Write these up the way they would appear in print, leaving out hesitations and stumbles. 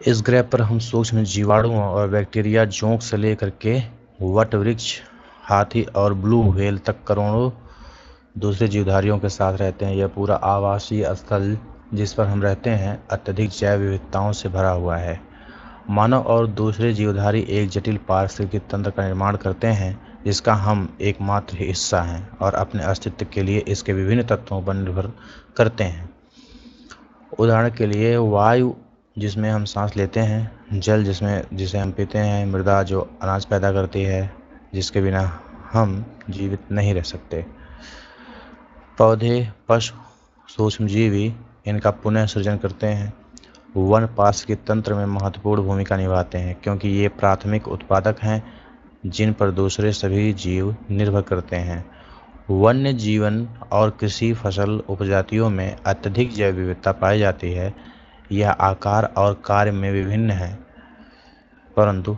इस ग्रह पर हम सूक्ष्म जीवाणुओं और बैक्टीरिया, जोंक से लेकर के वट वृक्ष, हाथी और ब्लू व्हेल तक करोड़ों दूसरे जीवधारियों के साथ रहते हैं। यह पूरा आवासीय स्थल जिस पर हम रहते हैं अत्यधिक जैव विविधताओं से भरा हुआ है। मानव और दूसरे जीवधारी एक जटिल पारिस्थितिकी तंत्र का निर्माण करते हैं जिसका हम एकमात्र हिस्सा हैं और अपने अस्तित्व के लिए इसके विभिन्न तत्वों पर निर्भर करते हैं। उदाहरण के लिए वायु जिसमें हम सांस लेते हैं, जल जिसे हम पीते हैं, मृदा जो अनाज पैदा करती है जिसके बिना हम जीवित नहीं रह सकते, पौधे, पशु, सूक्ष्मजीवी इनका पुनः सृजन करते हैं। वन पारिस्थितिकी तंत्र में महत्वपूर्ण भूमिका निभाते हैं क्योंकि ये प्राथमिक उत्पादक हैं जिन पर दूसरे सभी जीव निर्भर करते हैं। वन्य जीवन और कृषि फसल उपजातियों में अत्यधिक जैव विविधता पाई जाती है। यह आकार और कार्य में विभिन्न है परंतु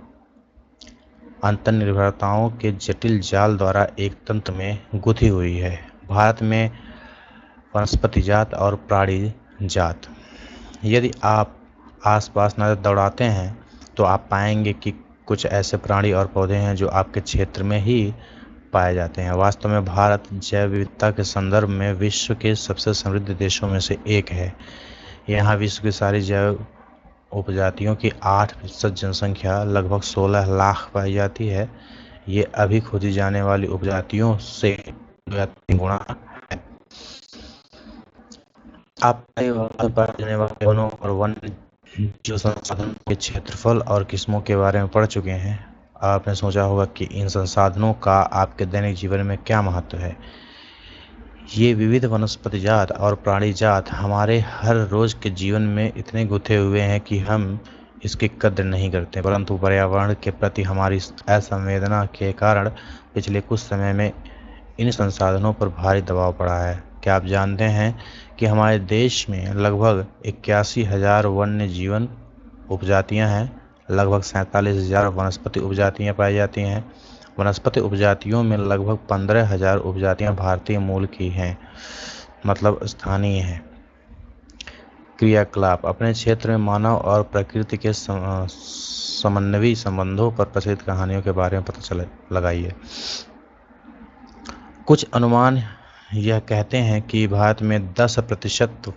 अंतर्निर्भरताओं के जटिल जाल द्वारा एक तंत्र में गुथी हुई है। भारत में वनस्पति जात और प्राणी जात। यदि आप आसपास नज़र दौड़ाते हैं तो आप पाएंगे कि कुछ ऐसे प्राणी और पौधे हैं जो आपके क्षेत्र में ही पाए जाते हैं। वास्तव में भारत जैव विविधता के संदर्भ में विश्व के सबसे समृद्ध देशों में से एक है। यहाँ विश्व की सारी जैव उपजातियों की 8% जनसंख्या लगभग 16 लाख पाई जाती है। ये अभी खोजी जाने वाली उपजातियों से 2 या 3 गुना है। आप पाए वाले वनों और वन्य जीव संसाधनों के क्षेत्रफल और किस्मों के बारे में पढ़ चुके हैं। आपने सोचा होगा कि इन संसाधनों का आपके दैनिक जीवन में क्या महत्व है। ये विविध वनस्पति जात और प्राणी जात हमारे हर रोज के जीवन में इतने गुथे हुए हैं कि हम इसकी कद्र नहीं करते, परंतु पर्यावरण के प्रति हमारी असंवेदना के कारण पिछले कुछ समय में इन संसाधनों पर भारी दबाव पड़ा है। क्या आप जानते हैं कि हमारे देश में लगभग 81,000 वन्य जीवन उपजातियां हैं। लगभग 47,000 वनस्पति उपजातियां पाई जाती हैं। वनस्पति उपजातियों में लगभग 15,000 उपजातियां भारतीय मूल की हैं, मतलब स्थानीय हैं। क्रियाकलाप। अपने क्षेत्र में मानव और प्रकृति के समन्वयी संबंधों पर प्रचलित कहानियों के बारे में पता लगाइए। कुछ अनुमान यह कहते हैं कि भारत में 10%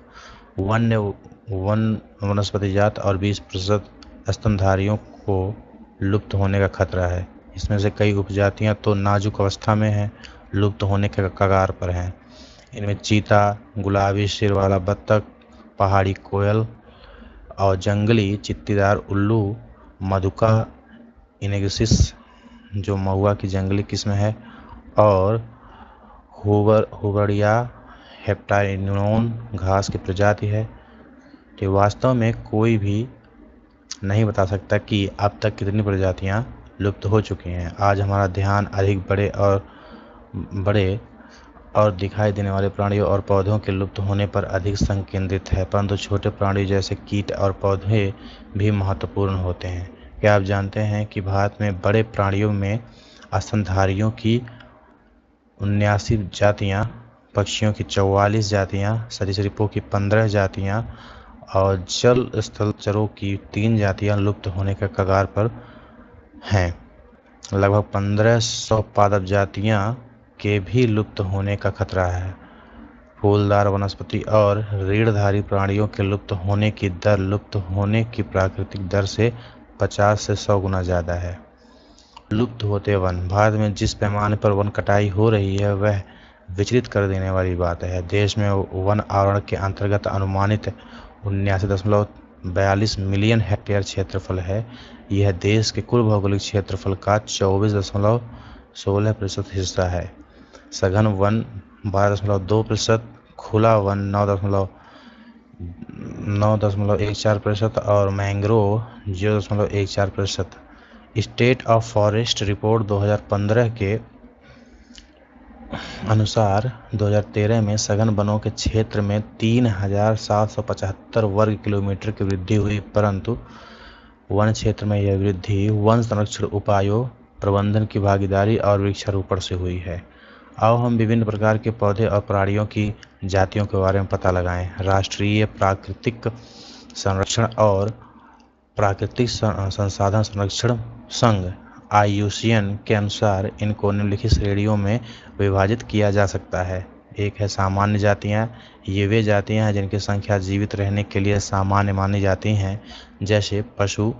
वनस्पति जात और 20% स्तनधारियों को लुप्त होने का खतरा है। इसमें से कई उपजातियां तो नाजुक अवस्था में हैं, लुप्त होने के कगार पर हैं। इनमें चीता, गुलाबी सिर वाला बत्तख, पहाड़ी कोयल और जंगली चित्तीदार उल्लू, मधुका इनेग्सिस जो महुआ की जंगली किस्म है, और हुबड़िया हेप्टाइनोन घास की प्रजाति है। तो वास्तव में कोई भी नहीं बता सकता कि अब तक कितनी प्रजातियां लुप्त हो चुकी हैं। आज हमारा ध्यान अधिक बड़े और दिखाई देने वाले प्राणियों और पौधों के लुप्त होने पर अधिक संकेंद्रित है, परंतु छोटे प्राणी जैसे कीट और पौधे भी महत्वपूर्ण होते हैं। क्या आप जानते हैं कि भारत में बड़े प्राणियों में स्तनधारियों की 79 जातियाँ, पक्षियों की 44 जातियाँ, सरीसृपों की 15 जातियाँ और जल स्थलचरों की 3 जातियाँ लुप्त होने के कगार पर हैं। लगभग 1500 पादप जातियाँ के भी लुप्त होने का खतरा है। फूलदार वनस्पति और रीढ़धारी प्राणियों के लुप्त होने की दर लुप्त होने की प्राकृतिक दर से 50 से 100 गुना ज़्यादा है। लुप्त होते वन। भारत में जिस पैमाने पर वन कटाई हो रही है वह विचलित कर देने वाली बात है। देश में वन आवरण के अंतर्गत अनुमानित 79.42 मिलियन हेक्टेयर क्षेत्रफल है। यह देश के कुल भौगोलिक क्षेत्रफल का 24.16% हिस्सा है। सघन वन 12.2%, खुला वन 9.14% और mangrove 0.14%। State of forest report 2015 के अनुसार 2013 में सघन वनों के क्षेत्र में 3,775 वर्ग किलोमीटर की वृद्धि हुई, परंतु वन क्षेत्र में यह वृद्धि वन संरक्षण उपायों, प्रबंधन की भागीदारी और वृक्षारोपण से हुई है। आओ हम विभिन्न प्रकार के पौधे और प्राणियों की जातियों के बारे में पता लगाएं। राष्ट्रीय प्राकृतिक संरक्षण और प्राकृतिक संसाधन संरक्षण संघ IUCN के अनुसार इनको निम्नलिखित श्रेणियों में विभाजित किया जा सकता है। एक है सामान्य जातियाँ। ये वे जातियाँ हैं जिनकी संख्या जीवित रहने के लिए सामान्य मानी जाती हैं, जैसे पशु,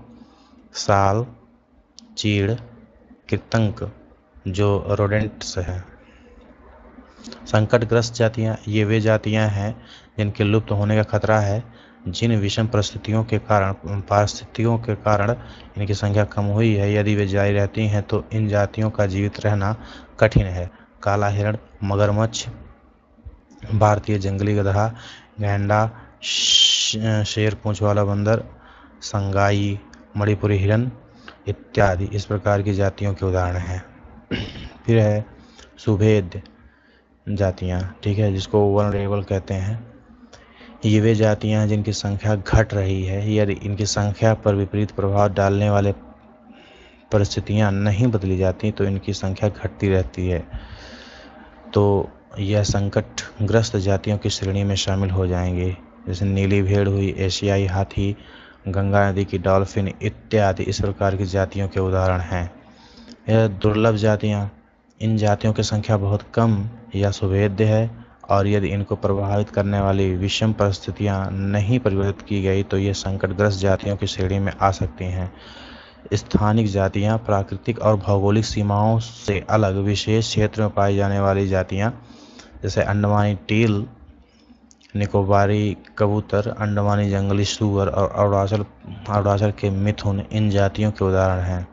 साल, चीड़, कृंतक जो रोडेंट्स हैं। संकटग्रस्त जातियाँ, ये वे जातियाँ हैं जिनके लुप्त होने का खतरा है। जिन विषम परिस्थितियों के कारण इनकी संख्या कम हुई है, यदि वे जारी रहती हैं तो इन जातियों का जीवित रहना कठिन है। काला हिरण, मगरमच्छ, भारतीय जंगली गधा, गैंडा, शेर पूंछ वाला बंदर, संगाई, मणिपुरी हिरन इत्यादि इस प्रकार की जातियों के उदाहरण हैं। फिर है सुभेद जातियाँ, ठीक है, जिसको वनरेबल कहते हैं। ये वे जातियाँ हैं जिनकी संख्या घट रही है। यदि इनकी संख्या पर विपरीत प्रभाव डालने वाले परिस्थितियाँ नहीं बदली जाती तो इनकी संख्या घटती रहती है। तो यह संकटग्रस्त जातियों की श्रेणी में शामिल हो जाएंगे, जैसे नीली भेड़ हुई, एशियाई हाथी, गंगा नदी की डॉल्फिन इत्यादि इस प्रकार की जातियों के उदाहरण हैं। यह दुर्लभ जातियाँ, इन जातियों की संख्या बहुत कम या सुभेद्य है, और यदि इनको प्रभावित करने वाली विषम परिस्थितियाँ नहीं परिवर्तित की गई तो ये संकटग्रस्त जातियों की श्रेणी में आ सकती हैं। स्थानिक जातियाँ, प्राकृतिक और भौगोलिक सीमाओं से अलग विशेष क्षेत्र में पाई जाने वाली जातियाँ, जैसे अंडमानी टील, निकोबारी कबूतर, अंडमानी जंगली सूअर और अरुणाचल के मिथुन इन जातियों के उदाहरण हैं।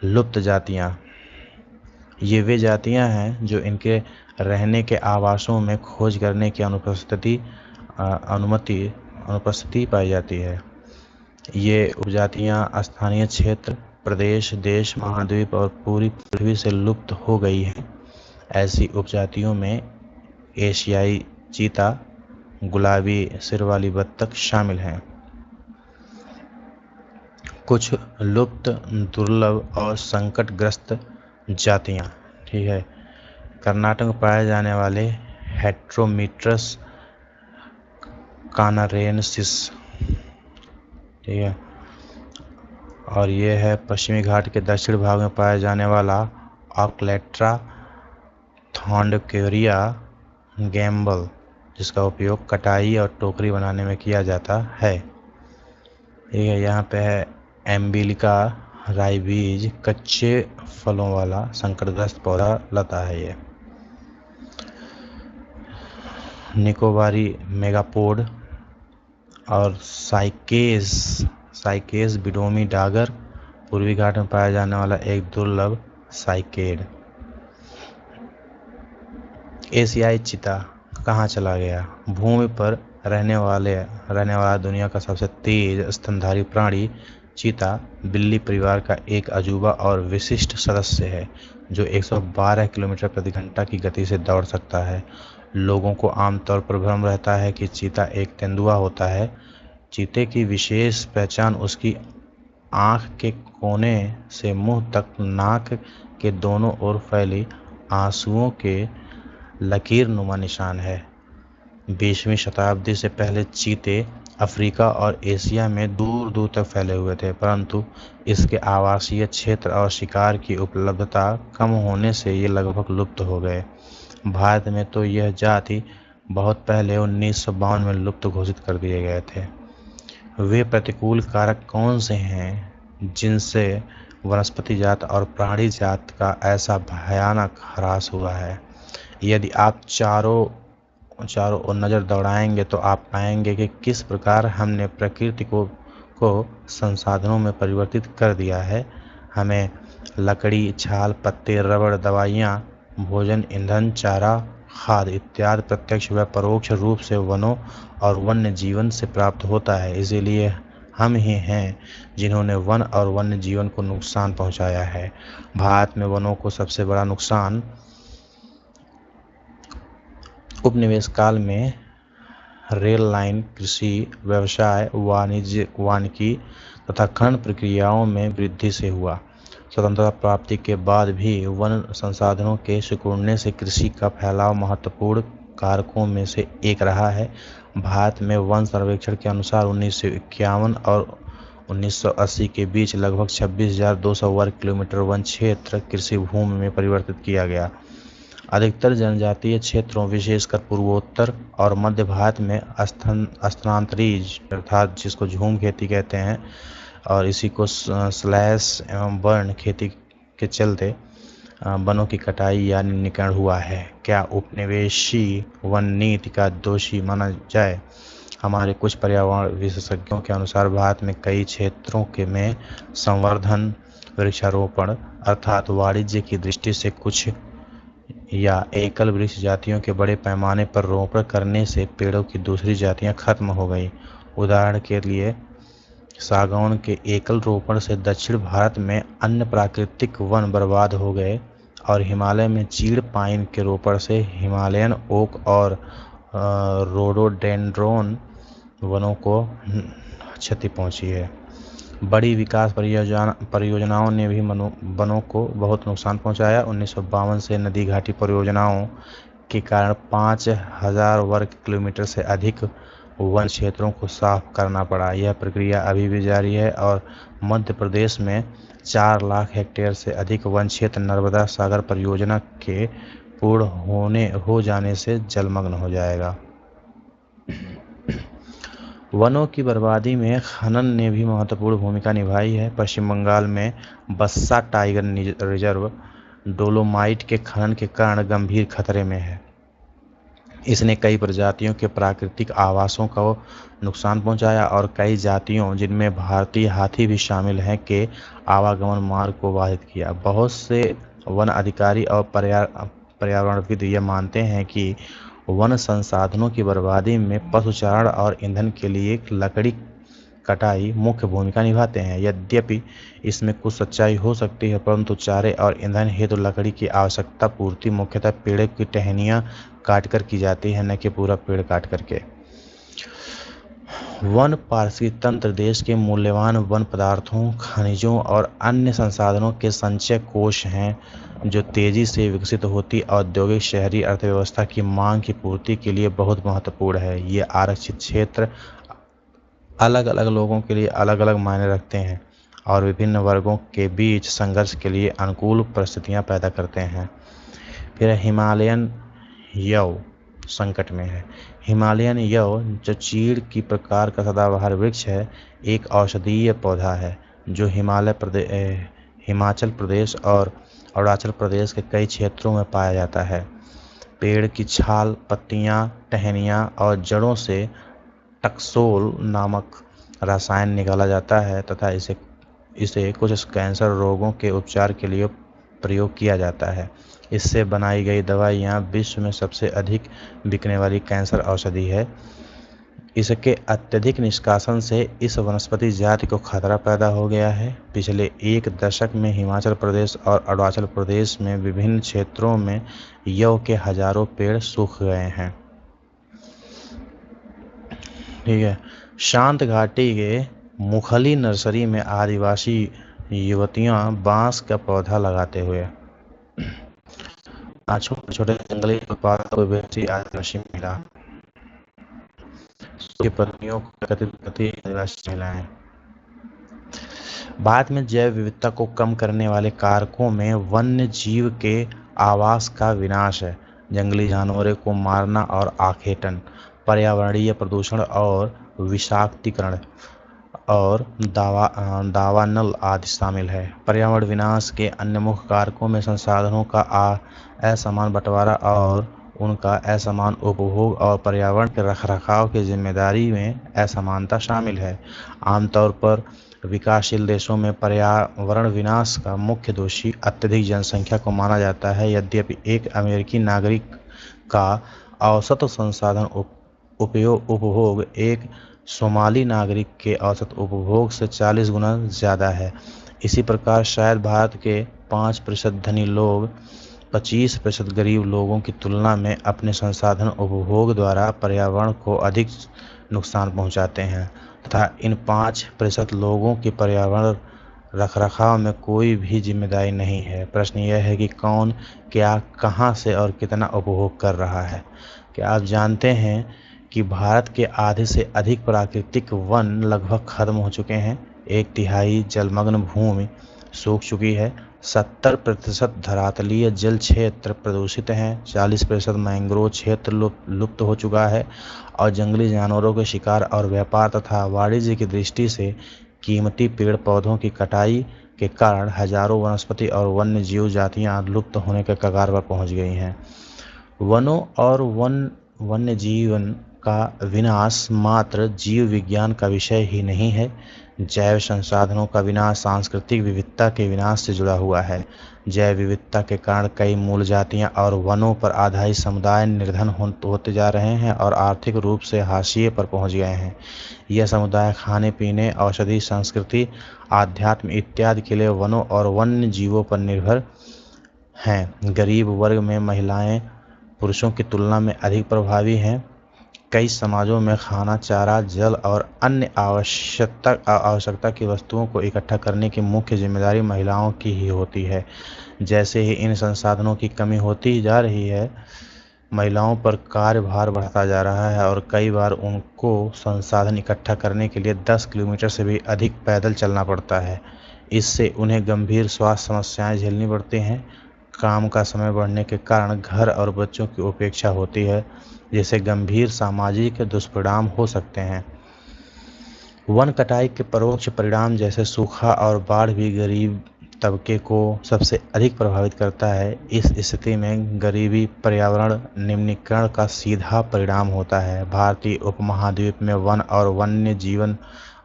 लुप्त जातियाँ, ये वे जातियाँ हैं जो इनके रहने के आवासों में खोज करने की अनुपस्थिति पाई जाती है। ये उपजातियाँ स्थानीय क्षेत्र, प्रदेश, देश, महाद्वीप और पूरी पृथ्वी से लुप्त हो गई हैं। ऐसी उपजातियों में एशियाई चीता, गुलाबी सिर वाली बत्तख शामिल हैं। कुछ लुप्त, दुर्लभ और संकटग्रस्त जातियाँ, ठीक है। कर्नाटक में पाए जाने वाले हेट्रोमीट्रस कानारेंसिस, ठीक है, और ये है पश्चिमी घाट के दक्षिण भाग में पाया जाने वाला ऑक्लेट्रा थॉन्डकेरिया गैम्बल, जिसका उपयोग कटाई और टोकरी बनाने में किया जाता है। ठीक है, यहाँ पे है एम्बिलिका राइबीज, कच्चे फलों वाला संकटग्रस्त पौधा लता है ये। निकोबारी मेगापोड और साइकेस बिडोमी डागर, पूर्वी घाट में पाया जाने वाला एक दुर्लभ साइकेड। एशियाई चीता कहाँ चला गया? भूमि पर रहने वाला दुनिया का सबसे तेज स्तनधारी प्राणी चीता बिल्ली परिवार का एक अजूबा और विशिष्ट सदस्य है, जो 112 किलोमीटर प्रति घंटा की गति से दौड़ सकता है। लोगों को आमतौर पर भ्रम रहता है कि चीता एक तेंदुआ होता है। चीते की विशेष पहचान उसकी आँख के कोने से मुंह तक नाक के दोनों ओर फैली आंसुओं के लकीरनुमा निशान है। 20वीं शताब्दी से पहले चीते अफ्रीका और एशिया में दूर दूर तक फैले हुए थे, परंतु इसके आवासीय क्षेत्र और शिकार की उपलब्धता कम होने से ये लगभग लुप्त हो गए। भारत में तो यह जाति बहुत पहले 1952 में लुप्त घोषित कर दिए गए थे। वे प्रतिकूल कारक कौन से हैं जिनसे वनस्पति जात और प्राणी जात का ऐसा भयानक ह्रास हुआ है? यदि आप चारों ओर नज़र दौड़ाएंगे तो आप पाएंगे कि किस प्रकार हमने प्रकृति को संसाधनों में परिवर्तित कर दिया है। हमें लकड़ी, छाल, पत्ते, रबड़, दवाइयाँ, भोजन, ईंधन, चारा, खाद इत्यादि प्रत्यक्ष व परोक्ष रूप से वनों और वन्य जीवन से प्राप्त होता है। इसीलिए हम ही हैं जिन्होंने वन और वन्य जीवन को नुकसान पहुंचाया है। भारत में वनों को सबसे बड़ा नुकसान उपनिवेश काल में रेल लाइन, कृषि, व्यवसाय, वानिकी तथा खनन प्रक्रियाओं में वृद्धि से हुआ। स्वतंत्रता प्राप्ति के बाद भी वन संसाधनों के सिकुड़ने से कृषि का फैलाव महत्वपूर्ण कारकों में से एक रहा है। भारत में वन सर्वेक्षण के अनुसार 1951 और 1980 के बीच लगभग 26,200 वर्ग किलोमीटर वन क्षेत्र कृषि भूमि में परिवर्तित किया गया। अधिकतर जनजातीय क्षेत्रों विशेषकर पूर्वोत्तर और मध्य भारत में स्थानांतरित अर्थात जिसको झूम खेती कहते हैं और इसी को स्लैश एवं बर्न खेती के चलते वनों की कटाई यानी निकरण हुआ है। क्या उपनिवेशी वन नीति का दोषी माना जाए? हमारे कुछ पर्यावरण विशेषज्ञों के अनुसार भारत में कई क्षेत्रों के में संवर्धन, वृक्षारोपण अर्थात वाणिज्य की दृष्टि से कुछ या एकल वृक्ष जातियों के बड़े पैमाने पर रोपण करने से पेड़ों की दूसरी जातियां खत्म हो गई। उदाहरण के लिए सागौन के एकल रोपण से दक्षिण भारत में अन्य प्राकृतिक वन बर्बाद हो गए और हिमालय में चीड़ पाइन के रोपण से हिमालयन ओक और रोडोडेंड्रोन वनों को क्षति पहुंची है। बड़ी विकास परियोजनाओं ने भी वनों को बहुत नुकसान पहुंचाया। 1952 से नदी घाटी परियोजनाओं के कारण 5,000 वर्ग किलोमीटर से अधिक वन क्षेत्रों को साफ करना पड़ा। यह प्रक्रिया अभी भी जारी है और मध्य प्रदेश में 4 लाख हेक्टेयर से अधिक वन क्षेत्र नर्मदा सागर परियोजना के पूर्ण हो जाने से जलमग्न हो जाएगा। वनों की बर्बादी में खनन ने भी महत्वपूर्ण भूमिका निभाई है। पश्चिम बंगाल में बस्सा टाइगर रिजर्व डोलोमाइट के खनन के कारण गंभीर खतरे में है। इसने कई प्रजातियों के प्राकृतिक आवासों को नुकसान पहुंचाया और कई जातियों, जिनमें भारतीय हाथी भी शामिल हैं, के आवागमन मार्ग को बाधित किया। बहुत से वन अधिकारी और पर्यावरणविद यह मानते हैं कि वन संसाधनों की बर्बादी में पशुचारण और ईंधन के लिए लकड़ी कटाई मुख्य भूमिका निभाते हैं। यद्यपि इसमें कुछ सच्चाई हो सकती है, परंतु चारे और ईंधन हेतु लकड़ी की आवश्यकता पूर्ति मुख्यतः पेड़ की टहनियाँ काटकर की जाती है, न कि पूरा पेड़ काट करके। वन पारिस्थितिक तंत्र देश के मूल्यवान वन पदार्थों, खनिजों और अन्य संसाधनों के संचय कोष हैं, जो तेजी से विकसित होती औद्योगिक शहरी अर्थव्यवस्था की मांग की पूर्ति के लिए बहुत महत्वपूर्ण है। ये आरक्षित क्षेत्र अलग अलग लोगों के लिए अलग अलग मायने रखते हैं और विभिन्न वर्गों के बीच संघर्ष के लिए अनुकूल परिस्थितियां पैदा करते हैं। फिर हिमालयन यव संकट में है। हिमालयन यव, जो चीड़ की प्रकार का सदाबहार वृक्ष है, एक औषधीय पौधा है जो हिमाचल प्रदेश और अरुणाचल प्रदेश के कई क्षेत्रों में पाया जाता है। पेड़ की छाल, पत्तियां, टहनियां और जड़ों से टक्सोल नामक रसायन निकाला जाता है तथा इसे कुछ कैंसर रोगों के उपचार के लिए प्रयोग किया जाता है। इससे बनाई गई दवाइयाँ विश्व में सबसे अधिक बिकने वाली कैंसर औषधि है। इसके अत्यधिक निष्कासन से इस वनस्पति जाति को खतरा पैदा हो गया है। पिछले 1 दशक में हिमाचल प्रदेश और अरुणाचल प्रदेश में विभिन्न क्षेत्रों में यव के हजारों पेड़ सूख गए हैं। ठीक है। शांत घाटी के मुखली नर्सरी में आदिवासी युवतियां बांस का पौधा लगाते हुए छोटे छोटे जंगली उत्पादों को बेचती आदिवासी महिला की पत्नियों को करती आदिवासी महिलाएं। भारत में जैव विविधता को कम करने वाले कारकों में वन्य जीव के आवास का विनाश है, जंगली जानवरों को मारना और आखेटन, पर्यावरणीय प्रदूषण और विषाक्तीकरण और दावानल आदि शामिल है। पर्यावरण विनाश के अन्य मुख्य कारकों में संसाधनों का असमान बंटवारा और उनका असमान उपभोग और पर्यावरण के रखरखाव की जिम्मेदारी में असमानता शामिल है। आमतौर पर विकासशील देशों में पर्यावरण विनाश का मुख्य दोषी अत्यधिक जनसंख्या को माना जाता है। यद्यपि एक अमेरिकी नागरिक का औसत संसाधन उपभोग एक सोमाली नागरिक के औसत उपभोग से 40 गुना ज़्यादा है। इसी प्रकार शायद भारत के 5% धनी लोग 25% गरीब लोगों की तुलना में अपने संसाधन उपभोग द्वारा पर्यावरण को अधिक नुकसान पहुंचाते हैं तथा इन 5% लोगों की पर्यावरण रखरखाव में कोई भी जिम्मेदारी नहीं है। प्रश्न यह है कि कौन, क्या, कहां से और कितना उपभोग कर रहा है। क्या आप जानते हैं कि भारत के आधे से अधिक प्राकृतिक वन लगभग खत्म हो चुके हैं? 1/3 जलमग्न भूमि सूख चुकी है। 70% धरातलीय जल क्षेत्र प्रदूषित हैं। 40% मैंग्रोव क्षेत्र लुप्त हो चुका है और जंगली जानवरों के शिकार और व्यापार तथा वाणिज्य की दृष्टि से कीमती पेड़ पौधों की कटाई के कारण हजारों वनस्पति और वन्य जीव जातियां लुप्त होने के कगार पर पहुंच गई हैं। वनों और वन्य जीवन का विनाश मात्र जीव विज्ञान का विषय ही नहीं है। जैव संसाधनों का विनाश सांस्कृतिक विविधता के विनाश से जुड़ा हुआ है। जैव विविधता के कारण कई मूल जातियां और वनों पर आधारित समुदाय निर्धन होते जा रहे हैं और आर्थिक रूप से हाशिए पर पहुंच गए हैं। यह समुदाय खाने पीने, औषधि, संस्कृति, आध्यात्म इत्यादि के लिए वनों और वन्य जीवों पर निर्भर हैं। गरीब वर्ग में महिलाएं पुरुषों की तुलना में अधिक प्रभावी हैं। कई समाजों में खाना, चारा, जल और अन्य आवश्यकता की वस्तुओं को इकट्ठा करने की मुख्य जिम्मेदारी महिलाओं की ही होती है। जैसे ही इन संसाधनों की कमी होती जा रही है, महिलाओं पर कार्यभार बढ़ता जा रहा है और कई बार उनको संसाधन इकट्ठा करने के लिए 10 किलोमीटर से भी अधिक पैदल चलना पड़ता है। इससे उन्हें गंभीर स्वास्थ्य समस्याएं झेलनी पड़ती हैं। काम का समय बढ़ने के कारण घर और बच्चों की उपेक्षा होती है, जिससे गंभीर सामाजिक दुष्परिणाम हो सकते हैं। वन कटाई के परोक्ष परिणाम जैसे सूखा और बाढ़ भी गरीब तबके को सबसे अधिक प्रभावित करता है। इस स्थिति में गरीबी पर्यावरण निम्नीकरण का सीधा परिणाम होता है। भारतीय उपमहाद्वीप में वन और वन्य जीवन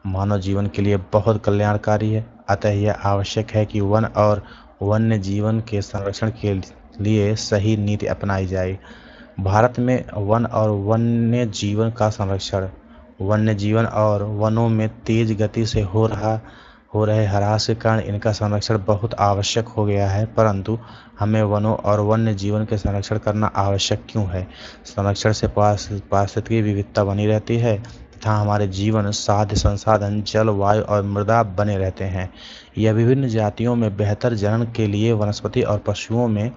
मानव जीवन के लिए बहुत कल्याणकारी है। अतः यह आवश्यक है कि वन और वन्य जीवन के संरक्षण के लिए सही नीति अपनाई जाए। भारत में वन और वन्य जीवन का संरक्षण। वन्य जीवन और वनों में तेज गति से हो रहे ह्रास के कारण इनका संरक्षण बहुत आवश्यक हो गया है। परंतु हमें वनों और वन्य जीवन के संरक्षण करना आवश्यक क्यों है? संरक्षण से पारिस्थितिकी विविधता बनी रहती है तथा हमारे जीवन साध्य संसाधन जल, वायु और मृदा बने रहते हैं। यह विभिन्न जातियों में बेहतर जनन के लिए वनस्पति और पशुओं में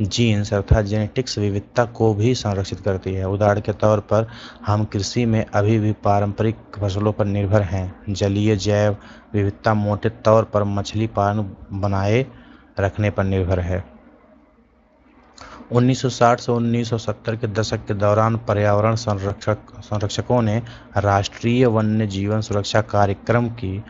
जीन्स अर्थात जेनेटिक्स विविधता को भी संरक्षित करती है। उदाहरण के तौर पर हम कृषि में अभी भी पारंपरिक फसलों पर निर्भर हैं। जलीय जैव विविधता मोटे तौर पर मछली पालन बनाए रखने पर निर्भर है। 1960 से 1970 के दशक के दौरान पर्यावरण संरक्षकों ने राष्ट्रीय वन्य जीवन सुरक्षा कार्यक्रम की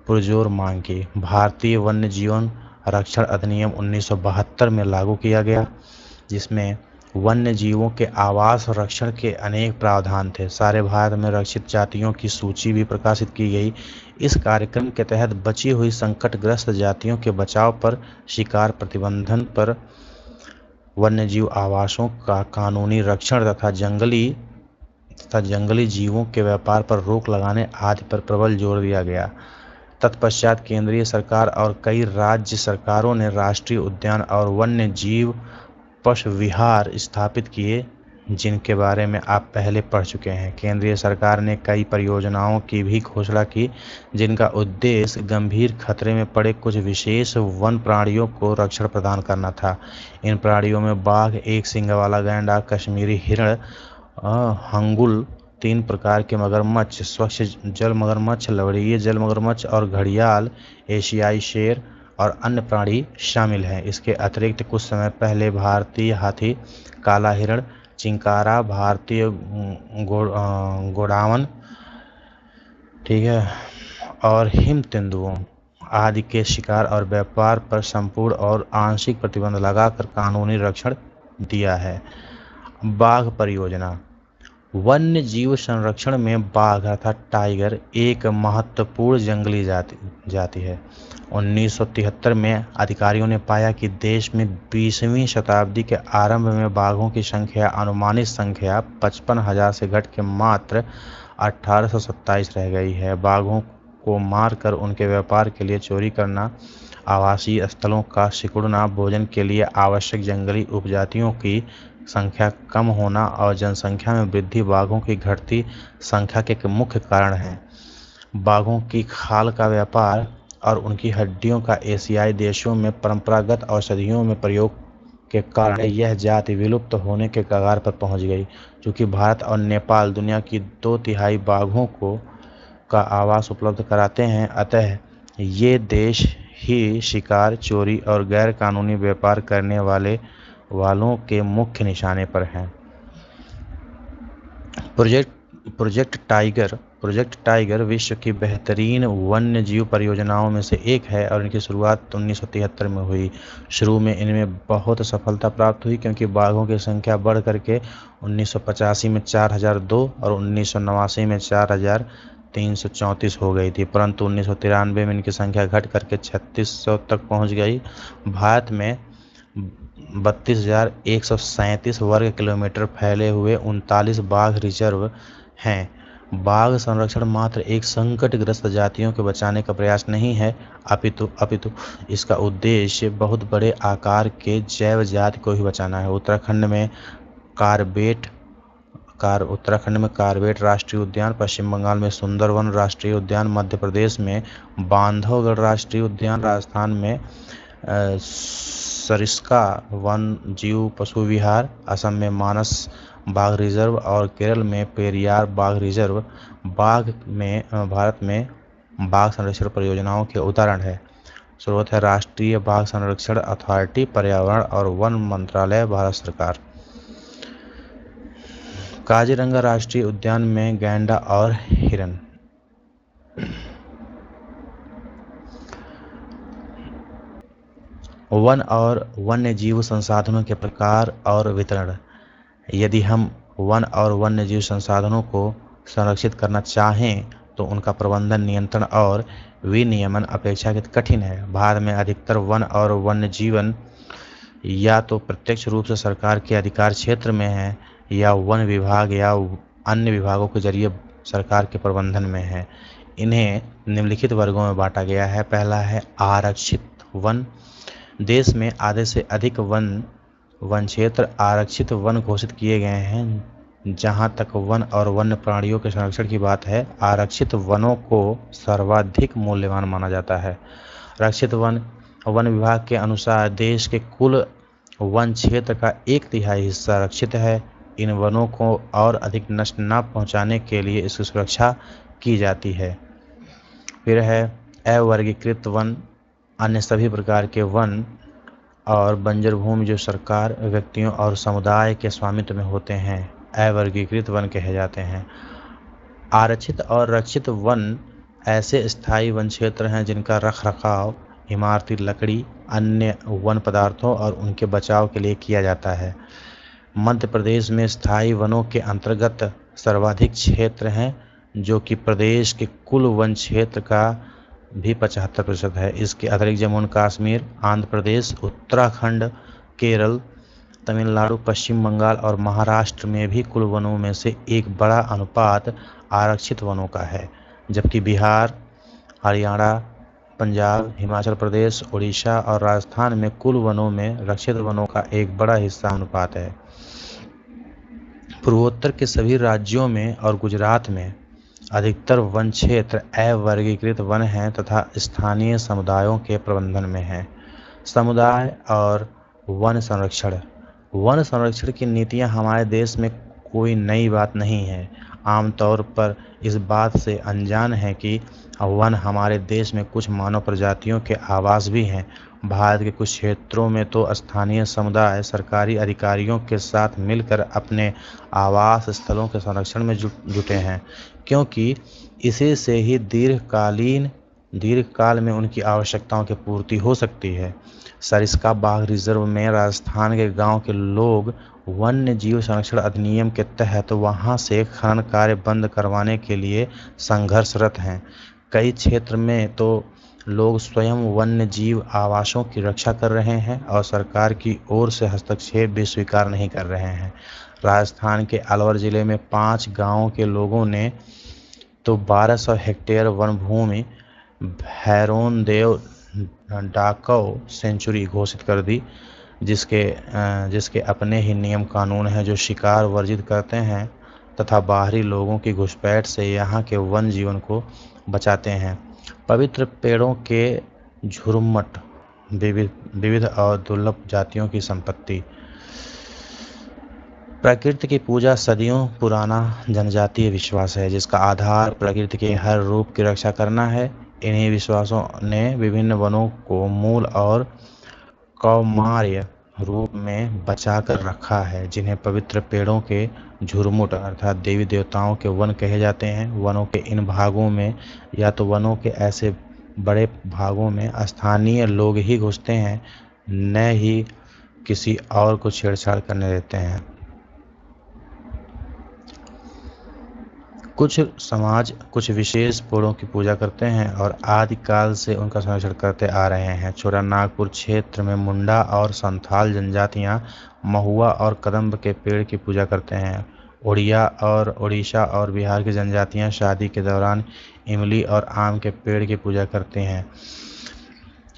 पुरजोर मांग की। भारतीय वन्य जीवन रक्षण अधिनियम 1972 में लागू किया गया, जिसमें वन्य जीवों के आवास और रक्षण के अनेक प्रावधान थे। सारे भारत में रक्षित जातियों की सूची भी प्रकाशित की गई। इस कार्यक्रम के तहत बची हुई संकटग्रस्त जातियों के बचाव पर, शिकार प्रतिबंधन पर, वन्यजीव आवासों का कानूनी रक्षण तथा जंगली जीवों के व्यापार पर रोक लगाने आदि पर प्रबल जोर दिया गया। तत्पश्चात केंद्रीय सरकार और कई राज्य सरकारों ने राष्ट्रीय उद्यान और वन्य जीव पशु विहार स्थापित किए, जिनके बारे में आप पहले पढ़ चुके हैं। केंद्रीय सरकार ने कई परियोजनाओं की भी घोषणा की, जिनका उद्देश्य गंभीर खतरे में पड़े कुछ विशेष वन प्राणियों को रक्षण प्रदान करना था। इन प्राणियों में बाघ, एक सींग वाला गैंडा, कश्मीरी हिरण, हंगुल, 3 प्रकार के मगरमच्छ, स्वच्छ जल मगरमच्छ, लवणीय जल मगरमच्छ और घड़ियाल, एशियाई शेर और अन्य प्राणी शामिल हैं। इसके अतिरिक्त कुछ समय पहले भारतीय हाथी, काला हिरण, चिंकारा, भारतीय गोडावन, ठीक है, और हिम तेंदुओं आदि के शिकार और व्यापार पर संपूर्ण और आंशिक प्रतिबंध लगाकर कानूनी रक्षण दिया है। बाघ परियोजना। वन्य जीव संरक्षण में बाघ अर्थात टाइगर एक महत्वपूर्ण जंगली जाति है। 1973 में अधिकारियों ने पाया कि देश में 20वीं शताब्दी के आरंभ में बाघों की अनुमानित संख्या 55,000 से घट के मात्र 1827 रह गई है। बाघों को मारकर उनके व्यापार के लिए चोरी करना, आवासीय स्थलों का सिकुड़ना, भोजन के लिए आवश्यक जंगली उपजातियों की संख्या कम होना और जनसंख्या में वृद्धि बाघों की घटती संख्या के मुख्य कारण हैं। बाघों की खाल का व्यापार और उनकी हड्डियों का एशियाई देशों में परंपरागत औषधियों में प्रयोग के कारण यह जाति विलुप्त होने के कगार पर पहुंच गई। चूँकि भारत और नेपाल दुनिया की 2/3 बाघों को का आवास उपलब्ध कराते हैं। अतः ये देश ही शिकार, चोरी और गैर कानूनी व्यापार करने वालों के मुख्य निशाने पर हैं। प्रोजेक्ट टाइगर विश्व की बेहतरीन वन्य जीव परियोजनाओं में से एक है और इनकी शुरुआत 1973 में हुई। शुरू में इनमें बहुत सफलता प्राप्त हुई क्योंकि बाघों की संख्या बढ़ करके 1985 में 4002 और 1989 में 4334 हो गई थी, परंतु 1993 में इनकी संख्या घट करके 3600 तक पहुंच गई। भारत में 32,137 वर्ग किलोमीटर फैले हुए 39 बाघ रिजर्व हैं। बाघ संरक्षण मात्र एक संकटग्रस्त जातियों को बचाने का प्रयास नहीं है, अपितु इसका उद्देश्य बहुत बड़े आकार के जैव जाति को ही बचाना है। उत्तराखंड में कार्बेट राष्ट्रीय उद्यान, पश्चिम बंगाल में सुंदरवन राष्ट्रीय उद्यान, मध्य प्रदेश में बांधवगढ़ राष्ट्रीय उद्यान, राजस्थान में सरिस्का वन जीव पशु विहार, असम में मानस बाघ रिजर्व और केरल में पेरियार बाघ रिजर्व भारत में बाघ संरक्षण परियोजनाओं के उदाहरण है। स्रोत है राष्ट्रीय बाघ संरक्षण अथॉरिटी, पर्यावरण और वन मंत्रालय, भारत सरकार। काजीरंगा राष्ट्रीय उद्यान में गैंडा और हिरन। वन और वन्य जीव संसाधनों के प्रकार और वितरण। यदि हम वन और वन्य जीव संसाधनों को संरक्षित करना चाहें तो उनका प्रबंधन, नियंत्रण और विनियमन अपेक्षाकृत कठिन है। भारत में अधिकतर वन और वन्य जीवन या तो प्रत्यक्ष रूप से सरकार के अधिकार क्षेत्र में है या वन विभाग या अन्य विभागों के जरिए सरकार के प्रबंधन में है। इन्हें निम्नलिखित वर्गों में बांटा गया है। पहला है आरक्षित वन। देश में आधे से अधिक वन क्षेत्र आरक्षित वन घोषित किए गए हैं। जहां तक वन और वन्य प्राणियों के संरक्षण की बात है, आरक्षित वनों को सर्वाधिक मूल्यवान माना जाता है। रक्षित वन विभाग के अनुसार देश के कुल वन क्षेत्र का 1/3 हिस्सा रक्षित है। इन वनों को और अधिक नष्ट न पहुंचाने के लिए इसकी सुरक्षा की जाती है। फिर है अवर्गीकृत वन। अन्य सभी प्रकार के वन और बंजर भूमि जो सरकार, व्यक्तियों और समुदाय के स्वामित्व में होते हैं, अवर्गीकृत वन कहे जाते हैं। आरक्षित और रक्षित वन ऐसे स्थायी वन क्षेत्र हैं जिनका रखरखाव इमारती लकड़ी, अन्य वन पदार्थों और उनके बचाव के लिए किया जाता है। मध्य प्रदेश में स्थायी वनों के अंतर्गत सर्वाधिक क्षेत्र हैं, जो कि प्रदेश के कुल वन क्षेत्र का भी 75% है। इसके अतिरिक्त जम्मू कश्मीर, आंध्र प्रदेश, उत्तराखंड, केरल, तमिलनाडु, पश्चिम बंगाल और महाराष्ट्र में भी कुल वनों में से एक बड़ा अनुपात आरक्षित वनों का है, जबकि बिहार, हरियाणा, पंजाब, हिमाचल प्रदेश, उड़ीसा और राजस्थान में कुल वनों में रक्षित वनों का एक बड़ा हिस्सा अनुपात है। पूर्वोत्तर के सभी राज्यों में और गुजरात में अधिकतर वन क्षेत्र अवर्गीकृत वन हैं तथा स्थानीय समुदायों के प्रबंधन में हैं। समुदाय और वन संरक्षण की नीतियां हमारे देश में कोई नई बात नहीं है। आमतौर पर इस बात से अनजान है कि वन हमारे देश में कुछ मानव प्रजातियों के आवास भी हैं। भारत के कुछ क्षेत्रों में तो स्थानीय समुदाय सरकारी अधिकारियों के साथ मिलकर अपने आवास स्थलों के संरक्षण में जुटे हैं, क्योंकि इसी से ही दीर्घकाल में उनकी आवश्यकताओं की पूर्ति हो सकती है। सरिस्का बाघ रिजर्व में राजस्थान के गांव के लोग वन्य जीव संरक्षण अधिनियम के तहत वहां से खनन कार्य बंद करवाने के लिए संघर्षरत हैं। कई क्षेत्र में तो लोग स्वयं वन्य जीव आवासों की रक्षा कर रहे हैं और सरकार की ओर से हस्तक्षेप भी स्वीकार नहीं कर रहे हैं। राजस्थान के अलवर जिले में 5 गांवों के लोगों ने तो 1200 हेक्टेयर वन भूमि भैरोनदेव डाकऊ सेंचुरी घोषित कर दी, जिसके अपने ही नियम कानून हैं जो शिकार वर्जित करते हैं तथा बाहरी लोगों की घुसपैठ से यहाँ के वन जीवन को बचाते हैं। पवित्र पेड़ों के झुरमुट विविध और दुर्लभ जातियों की संपत्ति। प्रकृति की पूजा सदियों पुराना जनजातीय विश्वास है, जिसका आधार प्रकृति के हर रूप की रक्षा करना है। इन्हीं विश्वासों ने विभिन्न वनों को मूल और कौमार्य रूप में बचा कर रखा है, जिन्हें पवित्र पेड़ों के झुरमुट अर्थात देवी देवताओं के वन कहे जाते हैं। वनों के इन भागों में या तो वनों के ऐसे बड़े भागों में स्थानीय लोग ही घुसते हैं, न ही किसी और को छेड़छाड़ करने देते हैं। कुछ समाज कुछ विशेष पेड़ों की पूजा करते हैं और आदिकाल से उनका संरक्षण करते आ रहे हैं। छोटानागपुर क्षेत्र में मुंडा और संथाल जनजातियां महुआ और कदम्ब के पेड़ की पूजा करते हैं। उड़ीसा और बिहार की जनजातियां शादी के दौरान इमली और आम के पेड़ की पूजा करते हैं।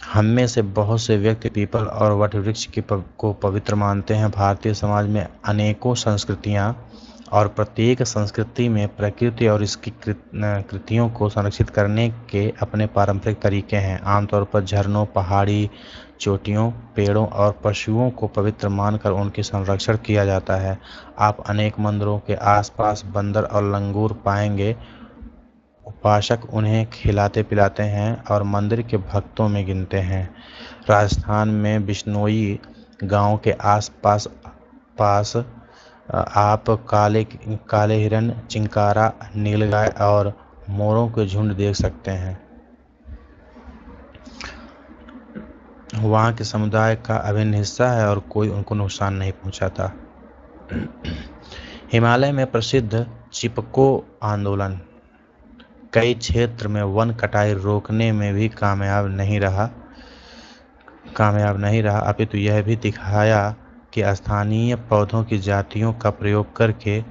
हम में से बहुत से व्यक्ति पीपल और वट वृक्ष को पवित्र मानते हैं। भारतीय समाज में अनेकों संस्कृतियां और प्रत्येक संस्कृति में प्रकृति और इसकी कृतियों को संरक्षित करने के अपने पारंपरिक तरीके हैं। आमतौर पर झरनों, पहाड़ी चोटियों, पेड़ों और पशुओं को पवित्र मानकर उनकी संरक्षण किया जाता है। आप अनेक मंदिरों के आसपास बंदर और लंगूर पाएंगे। उपासक उन्हें खिलाते पिलाते हैं और मंदिर के भक्तों में गिनते हैं। राजस्थान में बिश्नोई गांव के पास आप काले हिरन, चिंकारा, नीलगाय और मोरों के झुंड देख सकते हैं। वहाँ के समुदाय का अभिन्न हिस्सा है और कोई उनको नुकसान नहीं पहुँचाता। हिमालय में प्रसिद्ध चिपको आंदोलन कई क्षेत्र में वन कटाई रोकने में भी कामयाब नहीं रहा, अपितु यह भी दिखाया कि स्थानीय पौधों की जातियों का प्रयोग करके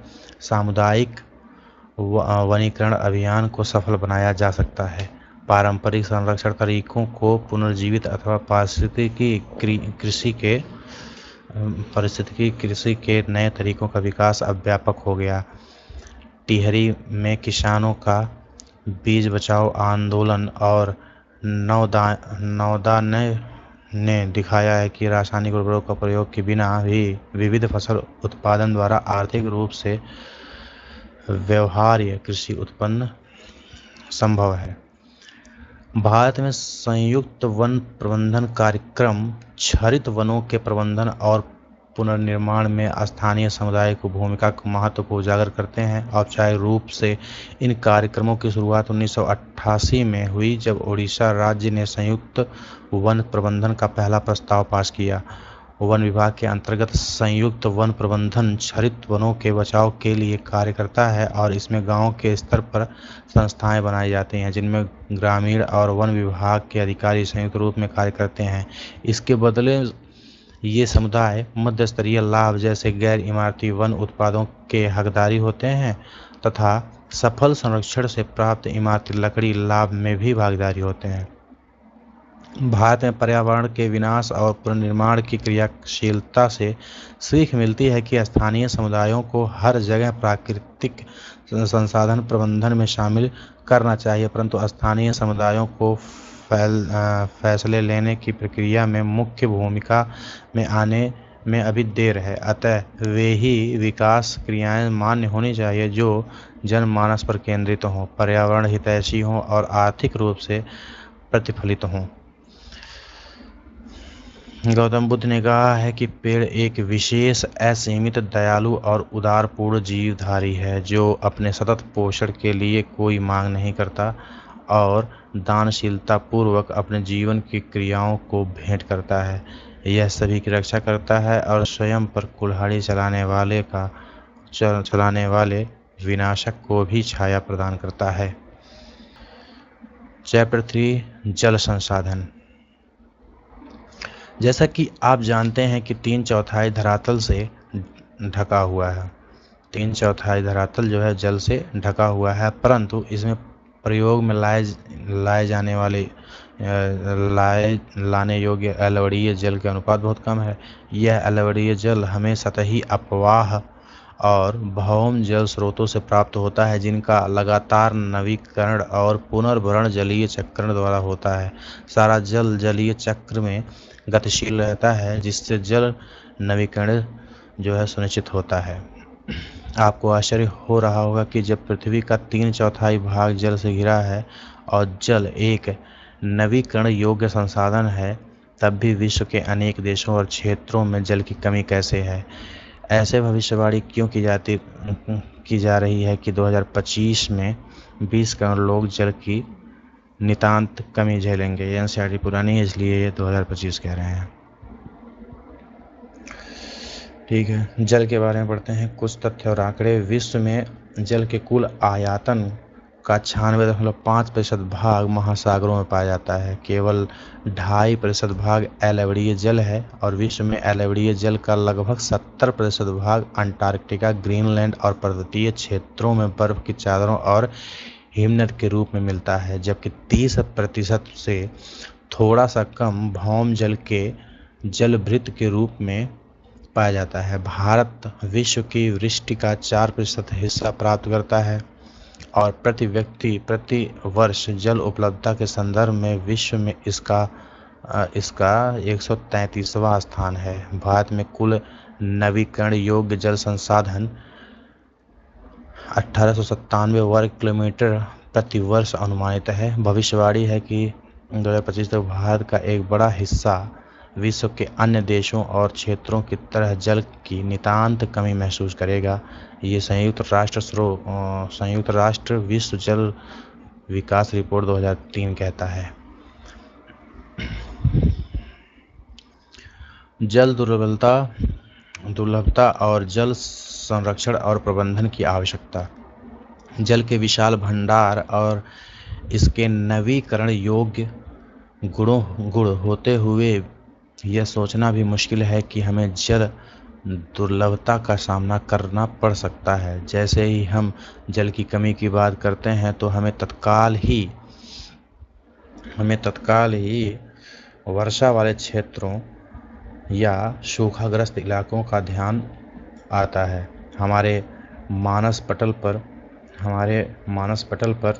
सामुदायिक वनीकरण अभियान को सफल बनाया जा सकता है। पारंपरिक संरक्षण तरीकों को पुनर्जीवित अथवा पारिस्थितिकी कृषि के नए तरीकों का विकास अब व्यापक हो गया। टिहरी में किसानों का बीज बचाओ आंदोलन और नवोदा ने दिखाया है कि रासायनिक उर्वरकों का प्रयोग के बिना भी विविध फसल उत्पादन द्वारा आर्थिक रूप से व्यवहार्य कृषि उत्पन्न संभव है। भारत में संयुक्त वन प्रबंधन कार्यक्रम क्षरित वनों के प्रबंधन और पुनर्निर्माण में स्थानीय समुदाय की भूमिका के महत्व को उजागर करते हैं। औपचारिक रूप से इन कार्यक्रमों की शुरुआत 1988 में हुई, जब ओडिशा राज्य ने संयुक्त वन प्रबंधन का पहला प्रस्ताव पास किया। वन विभाग के अंतर्गत संयुक्त वन प्रबंधन क्षरित वनों के बचाव के लिए कार्य करता है और इसमें गांव के स्तर पर संस्थाएं बनाई जाती हैं, जिनमें ग्रामीण और वन विभाग के अधिकारी संयुक्त रूप में कार्य करते हैं। इसके बदले ये समुदाय मध्य स्तरीय लाभ जैसे गैर इमारती वन उत्पादों के हकदारी होते हैं तथा सफल संरक्षण से प्राप्त इमारती लकड़ी लाभ में भी भागीदारी होते हैं। भारत में पर्यावरण के विनाश और पुनर्निर्माण की क्रियाशीलता से सीख मिलती है कि स्थानीय समुदायों को हर जगह प्राकृतिक संसाधन प्रबंधन में शामिल करना चाहिए, परंतु स्थानीय समुदायों को फैसले लेने की प्रक्रिया में मुख्य भूमिका में आने में अभी देर है। अतः वे ही विकास क्रियाएं मान्य होनी चाहिए जो जनमानस पर केंद्रित हों, पर्यावरण हितैषी हों और आर्थिक रूप से प्रतिफलित हों। गौतम बुद्ध ने कहा है कि पेड़ एक विशेष, असीमित, दयालु और उदारपूर्ण जीवधारी है, जो अपने सतत पोषण के लिए कोई मांग नहीं करता और दानशीलता पूर्वक अपने जीवन की क्रियाओं को भेंट करता है। यह सभी की रक्षा करता है और स्वयं पर कुल्हाड़ी चलाने वाले विनाशक को भी छाया प्रदान करता है। चैप्टर 3 जल संसाधन। जैसा कि आप जानते हैं कि 3/4 धरातल से ढका हुआ है। 3/4 धरातल जो है जल से ढका हुआ है, परंतु इसमें प्रयोग में लाने योग्य अलवणीय जल के अनुपात बहुत कम है। यह अलवणीय जल हमें सतही अपवाह और भौम जल स्रोतों से प्राप्त होता है, जिनका लगातार नवीकरण और पुनर्भरण जलीय चक्रण द्वारा होता है। सारा जल जलीय चक्र में गतिशील रहता है, जिससे जल जो है सुनिश्चित होता है। आपको आश्चर्य हो रहा होगा कि जब पृथ्वी का 3/4 भाग जल से घिरा है और जल एक नवीकरण योग्य संसाधन है, तब भी विश्व के अनेक देशों और क्षेत्रों में जल की कमी कैसे है। ऐसे भविष्यवाणी क्यों की जा रही है कि 2025 में 20 करोड़ लोग जल की नितांत कमी झेलेंगे। ये एनसीईआरटी पुरानी है, इसलिए ये 2025 कह रहे हैं। ठीक है, जल के बारे में पढ़ते हैं कुछ तथ्य और आंकड़े। विश्व में जल के कुल आयतन का 96.5% भाग महासागरों में पाया जाता है। केवल 2.5% भाग अम्लीय जल है और विश्व में अम्लीय जल का लगभग 70% भाग अंटार्कटिका, ग्रीनलैंड और पर्वतीय क्षेत्रों में बर्फ की चादरों और हिमनद के रूप में मिलता है, जबकि 30% से थोड़ा सा कम भौम जल के जलभृत के रूप में पाया जाता है। भारत विश्व की वृष्टि का 4% हिस्सा प्राप्त करता है और प्रति व्यक्ति प्रति वर्ष जल उपलब्धता के संदर्भ में विश्व में इसका 133वां स्थान है। भारत में कुल नवीकरण योग्य जल संसाधन 1897 वर्ग किलोमीटर प्रति वर्ष अनुमानित है। भविष्यवाणी है कि 2025 तक भारत का एक बड़ा हिस्सा विश्व के अन्य देशों और क्षेत्रों की तरह जल की नितांत कमी महसूस करेगा। ये संयुक्त राष्ट्र विश्व जल विकास रिपोर्ट 2003 कहता है। जल दुर्लभता और जल संरक्षण और प्रबंधन की आवश्यकता। जल के विशाल भंडार और इसके नवीकरण योग्य गुण होते हुए यह सोचना भी मुश्किल है कि हमें जल दुर्लभता का सामना करना पड़ सकता है। जैसे ही हम जल की कमी की बात करते हैं तो हमें तत्काल ही वर्षा वाले क्षेत्रों या सूखाग्रस्त इलाकों का ध्यान आता है। हमारे मानस पटल पर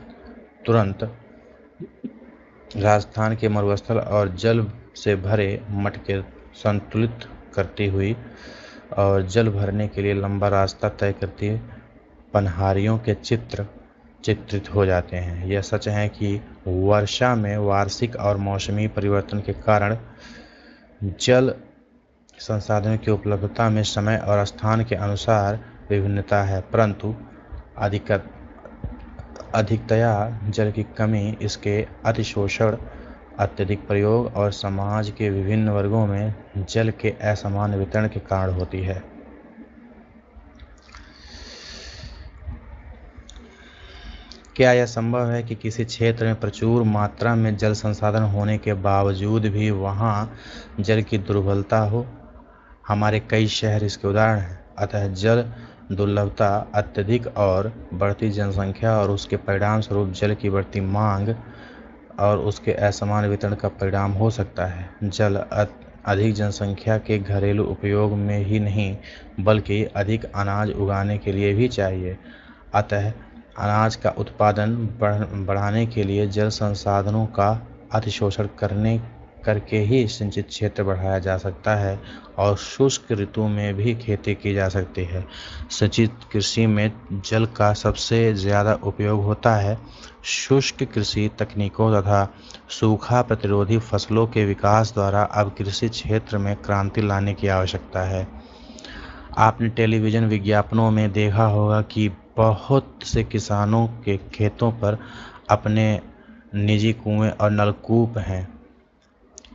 तुरंत राजस्थान के मरुस्थल और जल से भरे मटके संतुलित करती हुई और जल भरने के लिए लंबा रास्ता तय करती पनहारियों के चित्रित हो जाते हैं। यह सच है कि वर्षा में वार्षिक और मौसमी परिवर्तन के कारण जल संसाधनों की उपलब्धता में समय और स्थान के अनुसार विभिन्नता है, परंतु अधिकतया जल की कमी इसके अतिशोषण, अत्यधिक प्रयोग और समाज के विभिन्न वर्गों में जल के असमान वितरण के कारण होती है। क्या यह संभव है कि किसी क्षेत्र में प्रचुर मात्रा में जल संसाधन होने के बावजूद भी वहाँ जल की दुर्बलता हो? हमारे कई शहर इसके उदाहरण हैं। अतः जल दुर्लभता अत्यधिक और बढ़ती जनसंख्या और उसके परिणाम स्वरूप जल की बढ़ती मांग और उसके असमान वितरण का परिणाम हो सकता है। जल अधिक जनसंख्या के घरेलू उपयोग में ही नहीं बल्कि अधिक अनाज उगाने के लिए भी चाहिए। अतः अनाज का उत्पादन बढ़ाने के लिए जल संसाधनों का अतिशोषण करके ही सिंचित क्षेत्र बढ़ाया जा सकता है और शुष्क ऋतु में भी खेती की जा सकती है। सिंचित कृषि में जल का सबसे ज़्यादा उपयोग होता है। शुष्क कृषि तकनीकों तथा सूखा प्रतिरोधी फसलों के विकास द्वारा अब कृषि क्षेत्र में क्रांति लाने की आवश्यकता है। आपने टेलीविज़न विज्ञापनों में देखा होगा कि बहुत से किसानों के खेतों पर अपने निजी कुएं और नलकूप हैं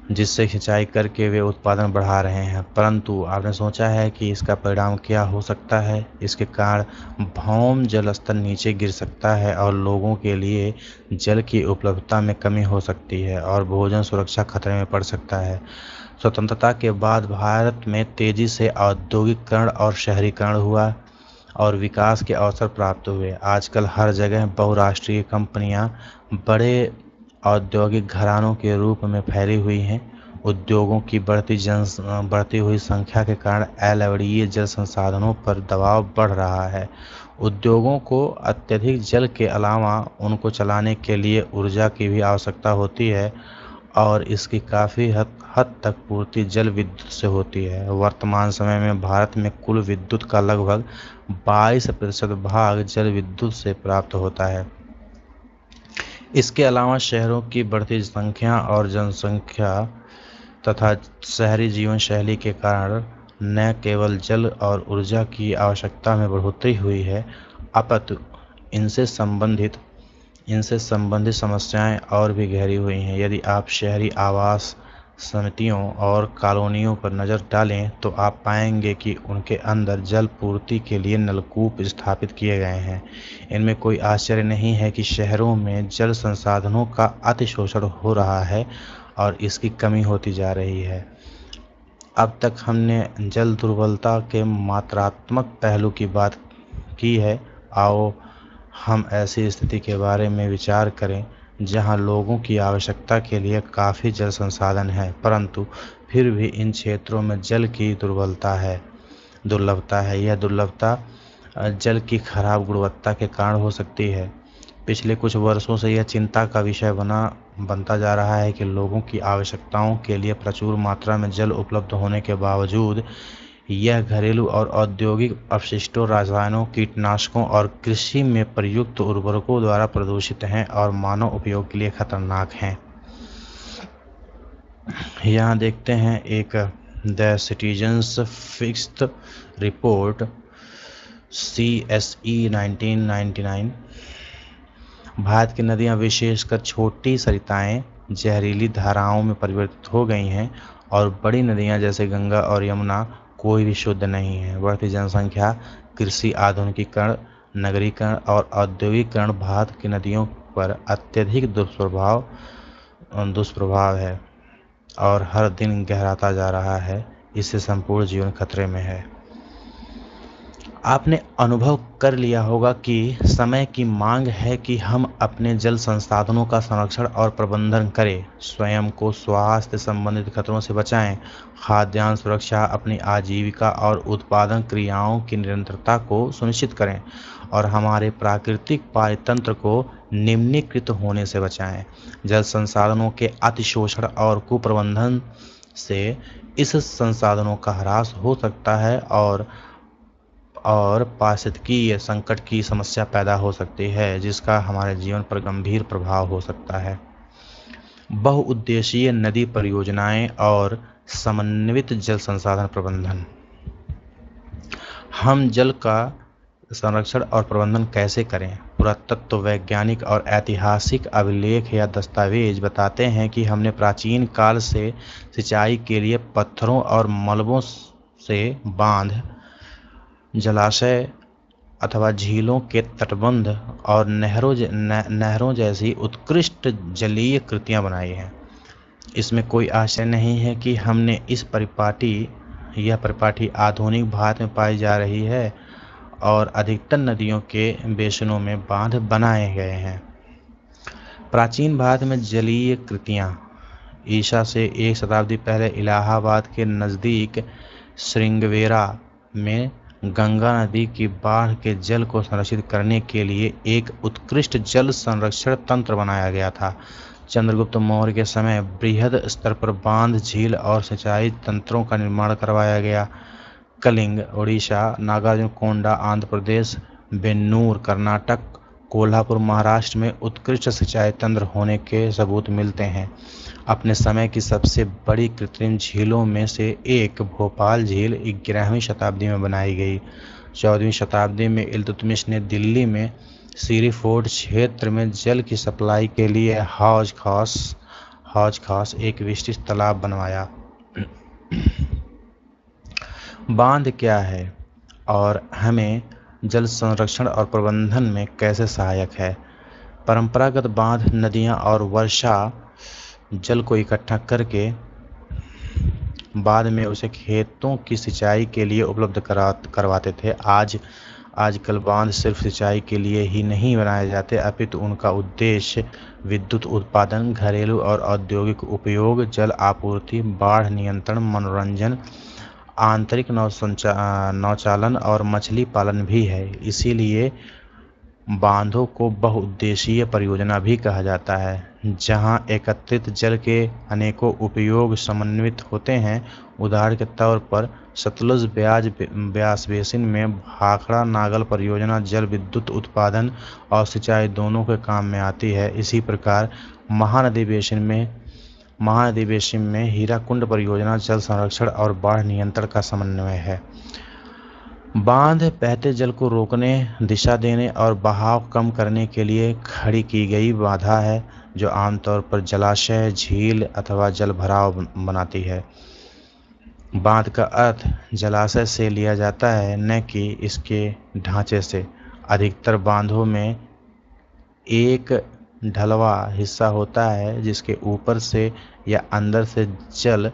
जिससे सिंचाई करके वे उत्पादन बढ़ा रहे हैं, परंतु आपने सोचा है कि इसका परिणाम क्या हो सकता है? इसके कारण भौम जल स्तर नीचे गिर सकता है और लोगों के लिए जल की उपलब्धता में कमी हो सकती है और भोजन सुरक्षा खतरे में पड़ सकता है। स्वतंत्रता के बाद भारत में तेजी से औद्योगिकरण और शहरीकरण हुआ और विकास के अवसर प्राप्त हुए। आजकल हर जगह बहुराष्ट्रीय कंपनियां बड़े औद्योगिक घरानों के रूप में फैली हुई हैं। उद्योगों की बढ़ती हुई संख्या के कारण अलवणीय जल संसाधनों पर दबाव बढ़ रहा है। उद्योगों को अत्यधिक जल के अलावा उनको चलाने के लिए ऊर्जा की भी आवश्यकता होती है और इसकी काफ़ी हद तक पूर्ति जल विद्युत से होती है। वर्तमान समय में भारत में कुल विद्युत का लगभग 22% भाग जल विद्युत से प्राप्त होता है। इसके अलावा शहरों की बढ़ती संख्या और जनसंख्या तथा शहरी जीवन शैली के कारण न केवल जल और ऊर्जा की आवश्यकता में बढ़ोतरी हुई है, अपितु इनसे संबंधित समस्याएं और भी गहरी हुई हैं। यदि आप शहरी आवास समितियों और कॉलोनियों पर नज़र डालें तो आप पाएंगे कि उनके अंदर जल पूर्ति के लिए नलकूप स्थापित किए गए हैं। इनमें कोई आश्चर्य नहीं है कि शहरों में जल संसाधनों का अतिशोषण हो रहा है और इसकी कमी होती जा रही है। अब तक हमने जल दुर्बलता के मात्रात्मक पहलू की बात की है। आओ हम ऐसी स्थिति के बारे में विचार करें जहां लोगों की आवश्यकता के लिए काफ़ी जल संसाधन है, परंतु फिर भी इन क्षेत्रों में जल की दुर्लभता है। यह दुर्लभता जल की खराब गुणवत्ता के कारण हो सकती है। पिछले कुछ वर्षों से यह चिंता का विषय बनता जा रहा है कि लोगों की आवश्यकताओं के लिए प्रचुर मात्रा में जल उपलब्ध होने के बावजूद यह घरेलू और औद्योगिक अपशिष्टों, रसायनों, कीटनाशकों और कृषि में प्रयुक्त उर्वरकों द्वारा प्रदूषित हैं और मानव उपयोग के लिए खतरनाक हैं। यहाँ देखते हैं एक the citizens fixed report CSE 1999। Bharat की नदियाँ, विशेषकर छोटी सरिताएं, जहरीली धाराओं में परिवर्तित हो गई हैं और बड़ी नदियाँ जैसे गंगा और यमुना कोई भी शुद्ध नहीं है। बढ़ती जनसंख्या, कृषि आधुनिकीकरण, नगरीकरण और औद्योगिकरण भारत की नदियों पर अत्यधिक दुष्प्रभाव है और हर दिन गहराता जा रहा है। इससे संपूर्ण जीवन खतरे में है। आपने अनुभव कर लिया होगा कि समय की मांग है कि हम अपने जल संसाधनों का संरक्षण और प्रबंधन करें, स्वयं को स्वास्थ्य संबंधित खतरों से बचाएं, खाद्यान्न सुरक्षा, अपनी आजीविका और उत्पादन क्रियाओं की निरंतरता को सुनिश्चित करें और हमारे प्राकृतिक पारितंत्र को निम्नीकृत होने से बचाएं। जल संसाधनों के अतिशोषण और कुप्रबंधन से इस संसाधनों का ह्रास हो सकता है और पारिस्थितिकीय संकट की समस्या पैदा हो सकती है, जिसका हमारे जीवन पर गंभीर प्रभाव हो सकता है। बहुउद्देशीय नदी परियोजनाएं और समन्वित जल संसाधन प्रबंधन। हम जल का संरक्षण और प्रबंधन कैसे करें? पुरातत्व, वैज्ञानिक और ऐतिहासिक अभिलेख या दस्तावेज बताते हैं कि हमने प्राचीन काल से सिंचाई के लिए पत्थरों और मलबों से बांध, जलाशय अथवा झीलों के तटबंध और नहरों जैसी उत्कृष्ट जलीय कृतियां बनाई हैं। इसमें कोई आश्चर्य नहीं है कि हमने यह परिपाटी आधुनिक भारत में पाई जा रही है और अधिकतर नदियों के बेसिनों में बांध बनाए गए हैं। प्राचीन भारत में जलीय कृतियां ईसा से 1 शताब्दी पहले इलाहाबाद के नज़दीक श्रृंगवेरा में गंगा नदी की बाढ़ के जल को संरक्षित करने के लिए एक उत्कृष्ट जल संरक्षण तंत्र बनाया गया था। चंद्रगुप्त मौर्य के समय बृहद स्तर पर बांध, झील और सिंचाई तंत्रों का निर्माण करवाया गया। कलिंग ओडिशा, नागार्जुनकोंडा आंध्र प्रदेश, बेन्नूर कर्नाटक, कोल्हापुर महाराष्ट्र में उत्कृष्ट सिंचाई तंत्र होने के सबूत मिलते हैं। अपने समय की सबसे बड़ी कृत्रिम झीलों में से एक भोपाल झील 11वीं शताब्दी में बनाई गई। 14वीं शताब्दी में इल्तुतमिश ने दिल्ली में सीरी फोर्ट क्षेत्र में जल की सप्लाई के लिए हौज खास एक विस्तृत तालाब बनवाया। बांध क्या है और हमें जल संरक्षण और प्रबंधन में कैसे सहायक है? परंपरागत बांध नदियां और वर्षा जल को इकट्ठा करके बाद में उसे खेतों की सिंचाई के लिए उपलब्ध करवाते थे। आजकल बांध सिर्फ सिंचाई के लिए ही नहीं बनाए जाते, अपितु उनका उद्देश्य विद्युत उत्पादन, घरेलू और औद्योगिक उपयोग, जल आपूर्ति, बाढ़ नियंत्रण, मनोरंजन, आंतरिक नौचालन और मछली पालन भी है। इसीलिए बांधों को बहुउद्देशीय परियोजना भी कहा जाता है, जहां एकत्रित जल के अनेकों उपयोग समन्वित होते हैं। उदाहरण के तौर पर सतलुज ब्यास बेसिन में भाखड़ा नागल परियोजना जल विद्युत उत्पादन और सिंचाई दोनों के काम में आती है। इसी प्रकार महानदी बेसिन में हीराकुंड परियोजना जल संरक्षण और बाढ़ नियंत्रण का समन्वय है। बांध बहते जल को रोकने, दिशा देने और बहाव कम करने के लिए खड़ी की गई बाधा है, जो आमतौर पर जलाशय, झील अथवा जल भराव बनाती है। बांध का अर्थ जलाशय से लिया जाता है, न कि इसके ढांचे से। अधिकतर बांधों में एक ढलवा हिस्सा होता है, जिसके ऊपर से या अंदर से जल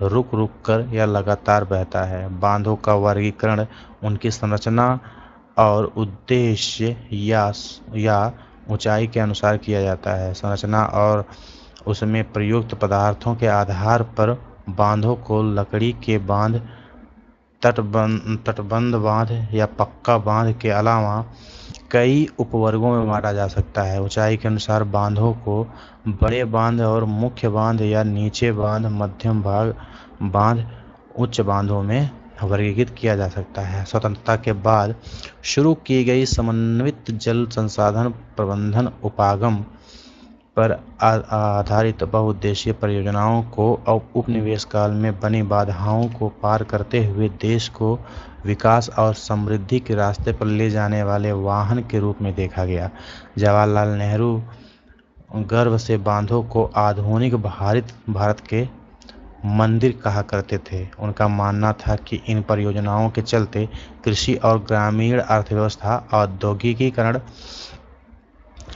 रुक रुक कर या लगातार बहता है। बांधों का वर्गीकरण उनकी संरचना और उद्देश्य या ऊंचाई के अनुसार किया जाता है। संरचना और उसमें प्रयुक्त पदार्थों के आधार पर बांधों को लकड़ी के बांध, तटबंध बांध या पक्का बांध के अलावा कई उपवर्गों में बांटा जा सकता है। ऊंचाई के अनुसार बांधों को बड़े बांध और मुख्य बांध या नीचे बांध, मध्यम बांध, उच्च बांधों में वर्गीकृत किया जा सकता है। स्वतंत्रता के बाद शुरू की गई समन्वित जल संसाधन प्रबंधन उपागम पर आधारित बहुउद्देशीय परियोजनाओं को उपनिवेश काल में बनी बाधाओं को पार करते हुए देश को विकास और समृद्धि के रास्ते पर ले जाने वाले वाहन के रूप में देखा गया। जवाहरलाल नेहरू गर्व से बांधों को आधुनिक भारत के मंदिर कहा करते थे। उनका मानना था कि इन परियोजनाओं के चलते कृषि और ग्रामीण अर्थव्यवस्था, औद्योगिकीकरण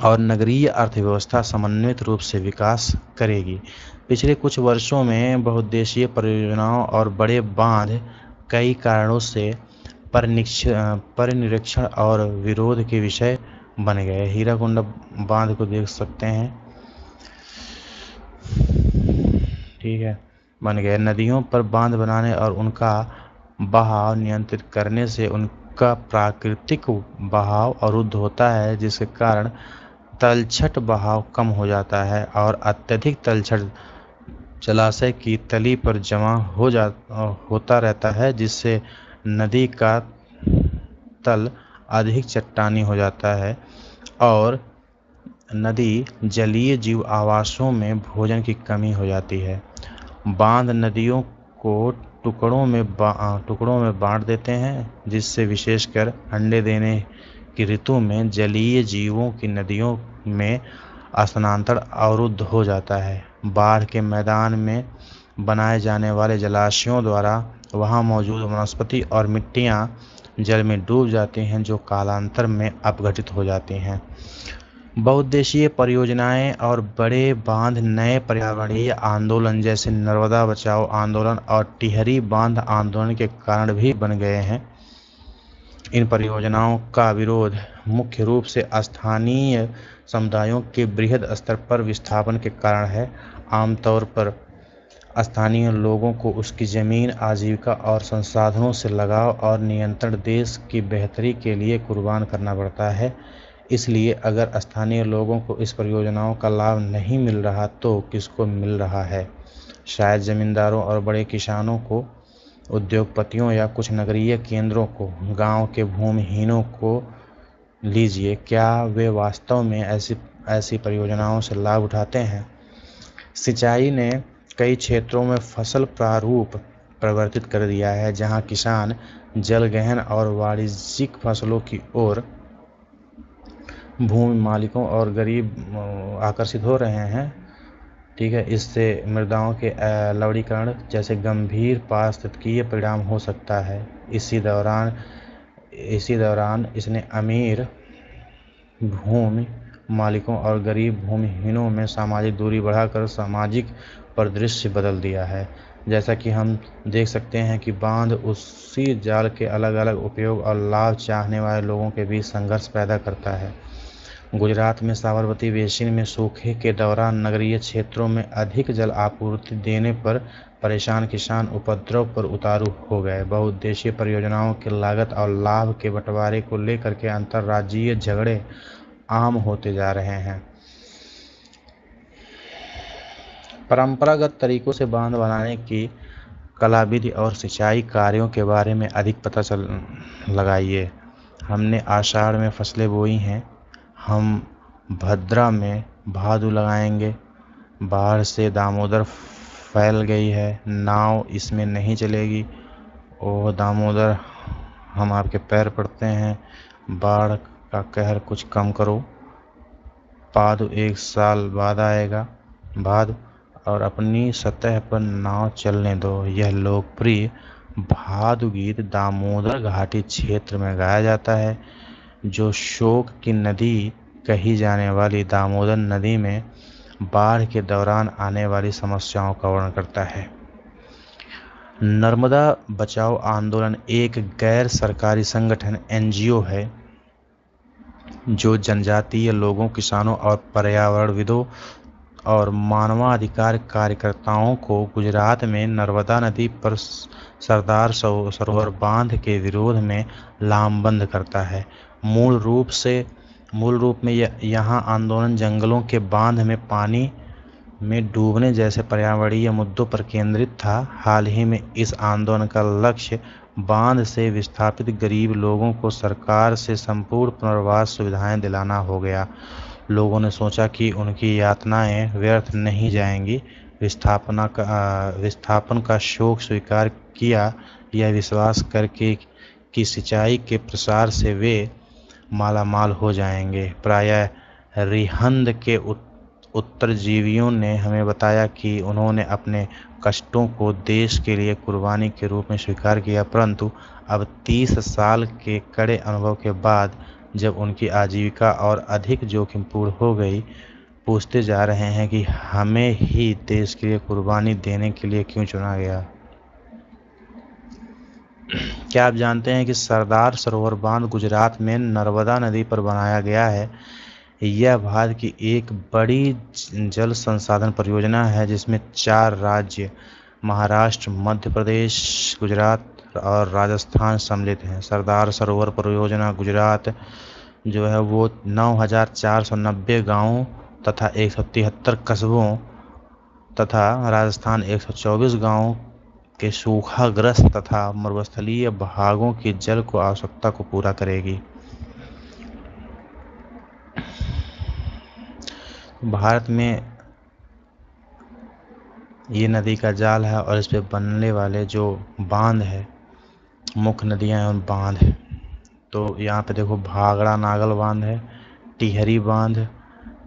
और नगरीय अर्थव्यवस्था समन्वित रूप से विकास करेगी। पिछले कुछ वर्षों में बहुउद्देशीय परियोजनाओं और बड़े बांध कई कारणों से परिनिरीक्षण और विरोध के विषय बन गए। हीराकुंड बांध को देख सकते हैं, ठीक है, बन गए। नदियों पर बांध बनाने और उनका बहाव नियंत्रित करने से उनका प्राकृतिक बहाव अवरुद्ध होता है, जिसके कारण तलछट बहाव कम हो जाता है और अत्यधिक तलछट जलाशय की तली पर जमा होता रहता है, जिससे नदी का तल अधिक चट्टानी हो जाता है और नदी जलीय जीव आवासों में भोजन की कमी हो जाती है। बांध नदियों को टुकड़ों में बांट देते हैं, जिससे विशेषकर अंडे देने की ऋतु में जलीय जीवों की नदियों में स्थानांतरण अवरुद्ध हो जाता है। बाढ़ के मैदान में बनाए जाने वाले जलाशयों द्वारा वहां मौजूद वनस्पति और मिट्टियां जल में डूब जाती हैं, जो कालांतर में अपघटित हो जाती हैं। बहुउद्देशीय परियोजनाएं और बड़े बांध नए पर्यावरणीय आंदोलन जैसे नर्मदा बचाओ आंदोलन और टिहरी बांध आंदोलन के कारण भी बन गए हैं। इन परियोजनाओं का विरोध मुख्य रूप से स्थानीय समुदायों के बृहद स्तर पर विस्थापन के कारण है। आमतौर पर स्थानीय लोगों को उसकी जमीन, आजीविका और संसाधनों से लगाव और नियंत्रण देश की बेहतरी के लिए कुर्बान करना पड़ता है। इसलिए अगर स्थानीय लोगों को इस परियोजनाओं का लाभ नहीं मिल रहा तो किसको मिल रहा है? शायद जमींदारों और बड़े किसानों को, उद्योगपतियों या कुछ नगरीय केंद्रों को। गांव के भूमिहीनों को लीजिए, क्या वे वास्तव में ऐसी परियोजनाओं से लाभ उठाते हैं? सिंचाई ने कई क्षेत्रों में फसल प्रारूप परिवर्तित कर दिया है, जहां किसान जल गहन और वाणिज्यिक फसलों की ओर भूमि मालिकों और गरीब आकर्षित हो रहे हैं। ठीक है, इससे मृदाओं के लवणीकरण जैसे गंभीर पारिस्थितिकीय परिणाम हो सकता है। इसी दौरान इसने अमीर भूमि मालिकों और गरीब भूमिहीनों में सामाजिक दूरी बढ़ाकर सामाजिक परिदृश्य बदल दिया है। जैसा कि हम देख सकते हैं कि बांध उसी जाल के अलग अलग उपयोग और लाभ चाहने वाले लोगों के बीच संघर्ष पैदा करता है। गुजरात में साबरमती बेसिन में सूखे के दौरान नगरीय क्षेत्रों में अधिक जल आपूर्ति देने पर परेशान किसान उपद्रव पर उतारू हो गए। बहुउद्देशीय परियोजनाओं की लागत और लाभ के बंटवारे को लेकर के अंतर्राज्यीय झगड़े आम होते जा रहे हैं। परंपरागत तरीकों से बांध बनाने की कला विधि और सिंचाई कार्यों के बारे में अधिक पता लगाइए। हमने आषाढ़ में फसलें बोई हैं, हम भद्रा में भादु लगाएंगे। बाढ़ से दामोदर फैल गई है, नाव इसमें नहीं चलेगी। ओह दामोदर, हम आपके पैर पड़ते हैं, बाढ़ का कहर कुछ कम करो। भादु 1 साल बाद आएगा। भादु और अपनी सतह पर नाव चलने दो। यह लोकप्रिय भादु गीत दामोदर घाटी क्षेत्र में गाया जाता है, जो शोक की नदी कही जाने वाली दामोदर नदी में बाढ़ के दौरान आने वाली समस्याओं का वर्णन करता है। नर्मदा बचाओ आंदोलन एक गैर सरकारी संगठन NGO है, जो जनजातीय लोगों, किसानों और पर्यावरणविदों और मानवाधिकार कार्यकर्ताओं को गुजरात में नर्मदा नदी पर सरदार सरोवर बांध के विरोध में लामबंद करता है। मूल रूप में यहाँ आंदोलन जंगलों के बांध में पानी में डूबने जैसे पर्यावरणीय मुद्दों पर केंद्रित था। हाल ही में इस आंदोलन का लक्ष्य बांध से विस्थापित गरीब लोगों को सरकार से संपूर्ण पुनर्वास सुविधाएं दिलाना हो गया। लोगों ने सोचा कि उनकी यातनाएं व्यर्थ नहीं जाएंगी। विस्थापन का शोक स्वीकार किया, यह विश्वास करके कि सिंचाई के प्रसार से वे मालामाल हो जाएंगे। प्रायः रिहंद के उत्तरजीवियों ने हमें बताया कि उन्होंने अपने कष्टों को देश के लिए कुर्बानी के रूप में स्वीकार किया, परंतु अब 30 साल के कड़े अनुभव के बाद जब उनकी आजीविका और अधिक जोखिमपूर्ण हो गई, पूछते जा रहे हैं कि हमें ही देश के लिए कुर्बानी देने के लिए क्यों चुना गया। क्या आप जानते हैं कि सरदार सरोवर बांध गुजरात में नर्मदा नदी पर बनाया गया है। यह भारत की एक बड़ी जल संसाधन परियोजना है, जिसमें 4 राज्य महाराष्ट्र, मध्य प्रदेश, गुजरात और राजस्थान सम्मिलित हैं। सरदार सरोवर परियोजना गुजरात जो है वो 9,490 गाँवों तथा 173 कस्बों तथा राजस्थान 124 गाँवों के सूखाग्रस्त तथा मरुस्थलीय भागों की जल को आवश्यकता को पूरा करेगी। भारत में ये नदी का जाल है और इस पे बनने वाले जो बांध है, मुख्य नदियां एवं बांध है, तो यहाँ पे देखो भागड़ा नागल बांध है, टिहरी बांध,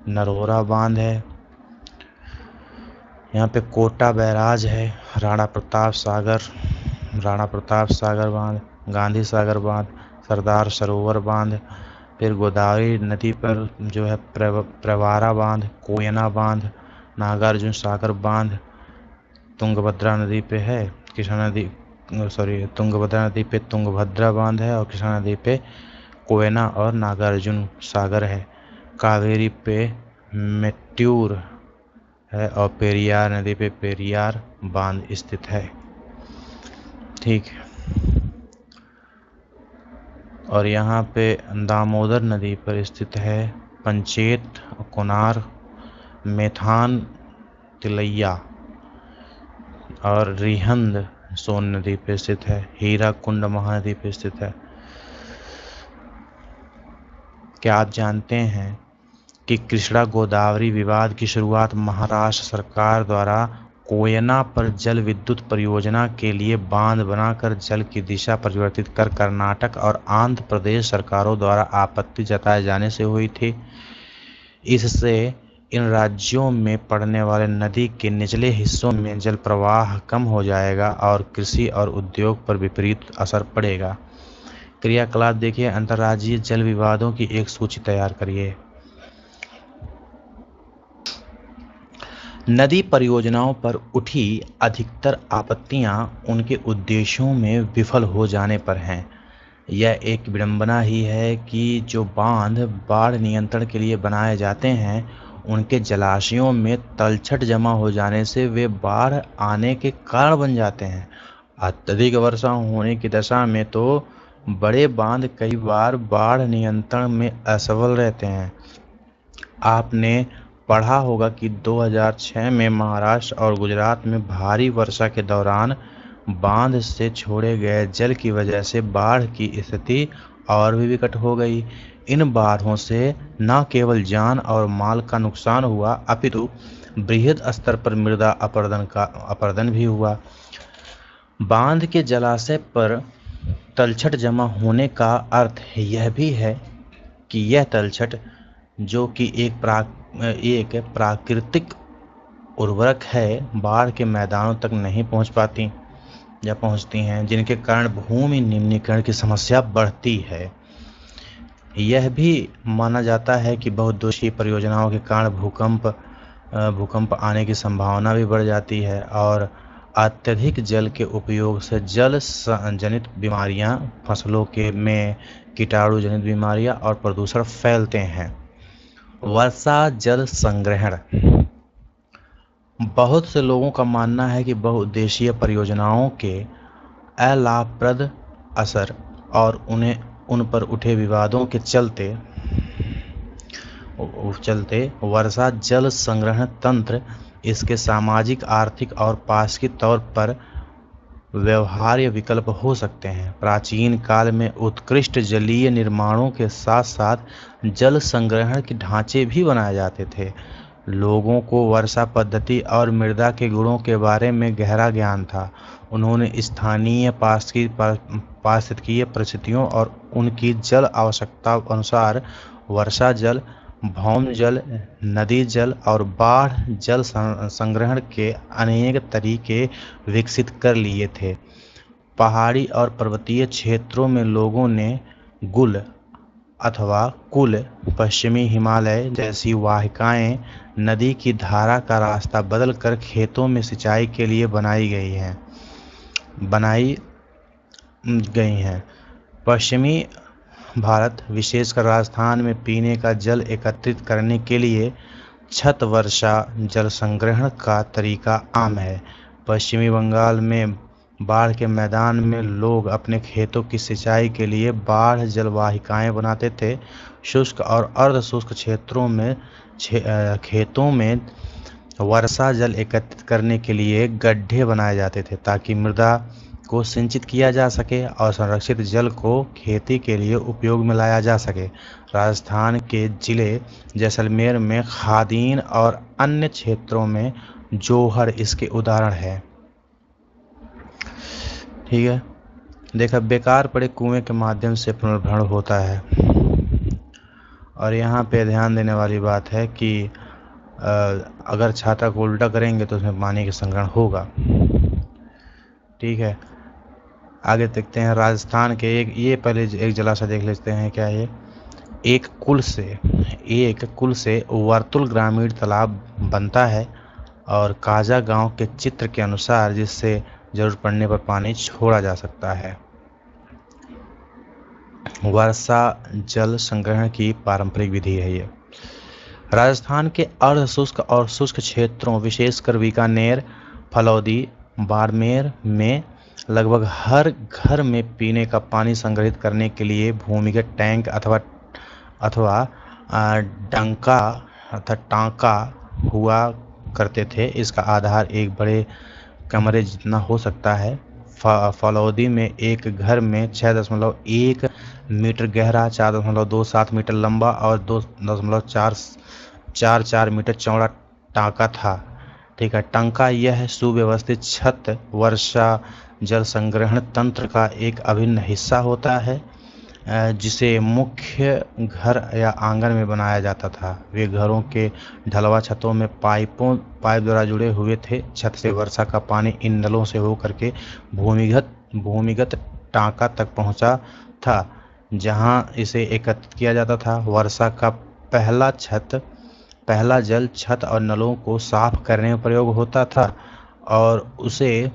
नरोरा बांध है, यहाँ पे कोटा बैराज है, राणा प्रताप सागर बांध, गांधी सागर बांध, सरदार सरोवर बांध, फिर गोदावरी नदी पर जो है प्रवारा बांध, कोयना बांध, नागार्जुन सागर बांध, तुंगभद्रा नदी पे है, तुंगभद्रा नदी पे तुंगभद्रा बांध है और कृष्णा नदी पे कोयना और नागार्जुन सागर है। कावेरी पे मेट्यूर है और पेरियार नदी पे पेरियार बांध स्थित है। ठीक है, और यहाँ पे दामोदर नदी पर स्थित है पंचेत, कोनार, मेथान, तिलैया और रिहंद सोन नदी पे स्थित है। हीरा कुंड महानदी पे स्थित है। क्या आप जानते हैं कि कृष्णा गोदावरी विवाद की शुरुआत महाराष्ट्र सरकार द्वारा कोयना पर जल विद्युत परियोजना के लिए बांध बनाकर जल की दिशा परिवर्तित कर कर्नाटक और आंध्र प्रदेश सरकारों द्वारा आपत्ति जताए जाने से हुई थी। इससे इन राज्यों में पड़ने वाले नदी के निचले हिस्सों में जल प्रवाह कम हो जाएगा और कृषि और उद्योग पर विपरीत असर पड़ेगा। क्रियाकलाप देखिए, अंतर्राज्यीय जल विवादों की एक सूची तैयार करिए। नदी परियोजनाओं पर उठी अधिकतर आपत्तियां उनके उद्देश्यों में विफल हो जाने पर हैं। यह एक विडंबना ही है कि जो बांध बाढ़ नियंत्रण के लिए बनाए जाते हैं, उनके जलाशयों में तलछट जमा हो जाने से वे बाढ़ आने के कारण बन जाते हैं। अत्यधिक वर्षा होने की दशा में तो बड़े बांध कई बार बाढ़ नियंत्रण में असफल रहते हैं। आपने पढ़ा होगा कि 2006 में महाराष्ट्र और गुजरात में भारी वर्षा के दौरान बांध से छोड़े गए जल की वजह से बाढ़ की स्थिति और भी विकट हो गई। इन बाढ़ों से न केवल जान और माल का नुकसान हुआ, अपितु बृहद स्तर पर मृदा अपरदन भी हुआ। बांध के जलाशय पर तलछट जमा होने का अर्थ यह भी है कि यह तलछट, जो कि एक प्राकृतिक उर्वरक है, बाढ़ के मैदानों तक नहीं पहुंच पाती या पहुंचती हैं, जिनके कारण भूमि निम्नीकरण की समस्या बढ़ती है। यह भी माना जाता है कि बहुउद्देशीय परियोजनाओं के कारण भूकंप आने की संभावना भी बढ़ जाती है और अत्यधिक जल के उपयोग से जल जनित बीमारियां, फसलों के में कीटाणु जनित बीमारियां और प्रदूषण फैलते हैं। वर्षा जल संग्रहण। बहुत से लोगों का मानना है कि बहुउद्देशीय परियोजनाओं के अलाभप्रद असर और उन पर उठे विवादों के चलते वर्षा जल संग्रहण तंत्र इसके सामाजिक, आर्थिक और पारिस्थितिक तौर पर व्यवहार्य विकल्प हो सकते हैं। प्राचीन काल में उत्कृष्ट जलीय निर्माणों के साथ साथ जल संग्रहण के ढांचे भी बनाए जाते थे। लोगों को वर्षा पद्धति और मृदा के गुणों के बारे में गहरा ज्ञान था। उन्होंने स्थानीय पारिस्थितिकीय परिस्थितियों और उनकी जल आवश्यकता अनुसार वर्षा जल, भौम जल, नदी जल और बाढ़ जल संग्रहण के अनेक तरीके विकसित कर लिए थे। पहाड़ी और पर्वतीय क्षेत्रों में लोगों ने गुल अथवा कुल, पश्चिमी हिमालय जैसी वाहिकाएं नदी की धारा का रास्ता बदलकर खेतों में सिंचाई के लिए बनाई गई हैं। पश्चिमी भारत, विशेषकर राजस्थान में पीने का जल एकत्रित करने के लिए छत वर्षा जल संग्रहण का तरीका आम है। पश्चिमी बंगाल में बाढ़ के मैदान में लोग अपने खेतों की सिंचाई के लिए बाढ़ जल वाहिकाएं बनाते थे। शुष्क और अर्ध शुष्क क्षेत्रों में खेतों में वर्षा जल एकत्रित करने के लिए गड्ढे बनाए जाते थे ताकि मृदा को सिंचित किया जा सके और संरक्षित जल को खेती के लिए उपयोग में लाया जा सके। राजस्थान के जिले जैसलमेर में खादीन और अन्य क्षेत्रों में जोहर इसके उदाहरण है। ठीक है, देखा, बेकार पड़े कुएं के माध्यम से पुनर्भरण होता है। और यहाँ पे ध्यान देने वाली बात है कि अगर छाता को उल्टा करेंगे तो उसमें पानी का संग्रहण होगा। ठीक है, आगे देखते हैं। राजस्थान के पहले एक जलाशय देख लेते हैं। क्या ये एक कुल से वर्तुल ग्रामीण तालाब बनता है और काजा गांव के चित्र के अनुसार, जिससे जरूरत पड़ने पर पानी छोड़ा जा सकता है। वर्षा जल संग्रहण की पारंपरिक विधि है ये। राजस्थान के अर्ध शुष्क और शुष्क क्षेत्रों, विशेषकर बीकानेर, फलौदी, बाड़मेर में लगभग हर घर में पीने का पानी संग्रहित करने के लिए भूमिगत टैंक अथवा टांका हुआ करते थे। इसका आधार एक बड़े कमरे जितना हो सकता है। फलौदी में एक घर में 6.1 मीटर गहरा, 4.27 मीटर लंबा और 2.44 मीटर चौड़ा टांका था। ठीक है, टांका यह सुव्यवस्थित छत वर्षा जल संग्रहण तंत्र का एक अभिन्न हिस्सा होता है, जिसे मुख्य घर या आंगन में बनाया जाता था। वे घरों के ढलवा छतों में पाइप द्वारा जुड़े हुए थे। छत से वर्षा का पानी इन नलों से होकर के भूमिगत टांका तक पहुंचा था, जहां इसे एकत्रित किया जाता था। वर्षा का पहला जल छत और नलों को साफ करने में प्रयोग होता था और उसे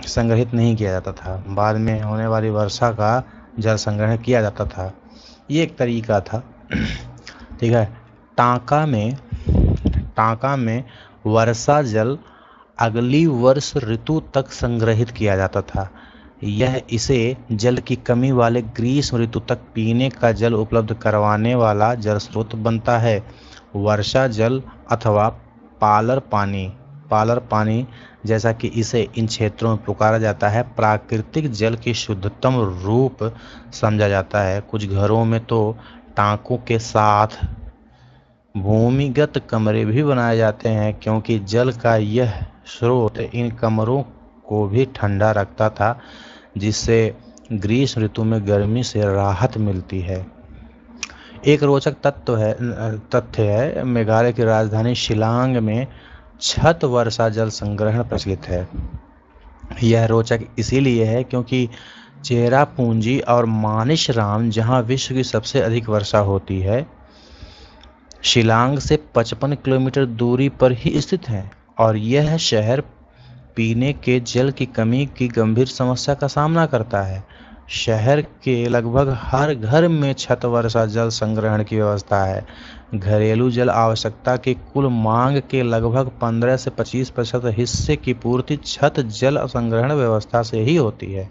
संग्रहित नहीं किया जाता था। बाद में होने वाली वर्षा का जल संग्रहण किया जाता था। ये एक तरीका था। ठीक है। टांका में वर्षा जल अगली वर्ष ऋतु तक संग्रहित किया जाता था। यह इसे जल की कमी वाले ग्रीष्म ऋतु तक पीने का जल उपलब्ध करवाने वाला जल स्रोत बनता है। वर्षा जल अथवा पालर पानी जैसा कि इसे इन क्षेत्रों में पुकारा जाता है, प्राकृतिक जल की शुद्धतम रूप समझा जाता है। कुछ घरों में तो टांकों के साथ भूमिगत कमरे भी बनाए जाते हैं, क्योंकि जल का यह स्रोत इन कमरों को भी ठंडा रखता था, जिससे ग्रीष्म ऋतु में गर्मी से राहत मिलती है। एक रोचक तथ्य है, मेघालय की राजधानी शिलांग में छत वर्षा जल संग्रहण प्रचलित है। यह रोचक इसीलिए है क्योंकि चेरापूंजी और मानिशराम, जहां विश्व की सबसे अधिक वर्षा होती है, शिलांग से 55 किलोमीटर दूरी पर ही स्थित है, और यह शहर पीने के जल की कमी की गंभीर समस्या का सामना करता है। शहर के लगभग हर घर में छत वर्षा जल संग्रहण की व्यवस्था है। घरेलू जल आवश्यकता की कुल मांग के लगभग 15 से 25% हिस्से की पूर्ति छत जल संग्रहण व्यवस्था से ही होती है।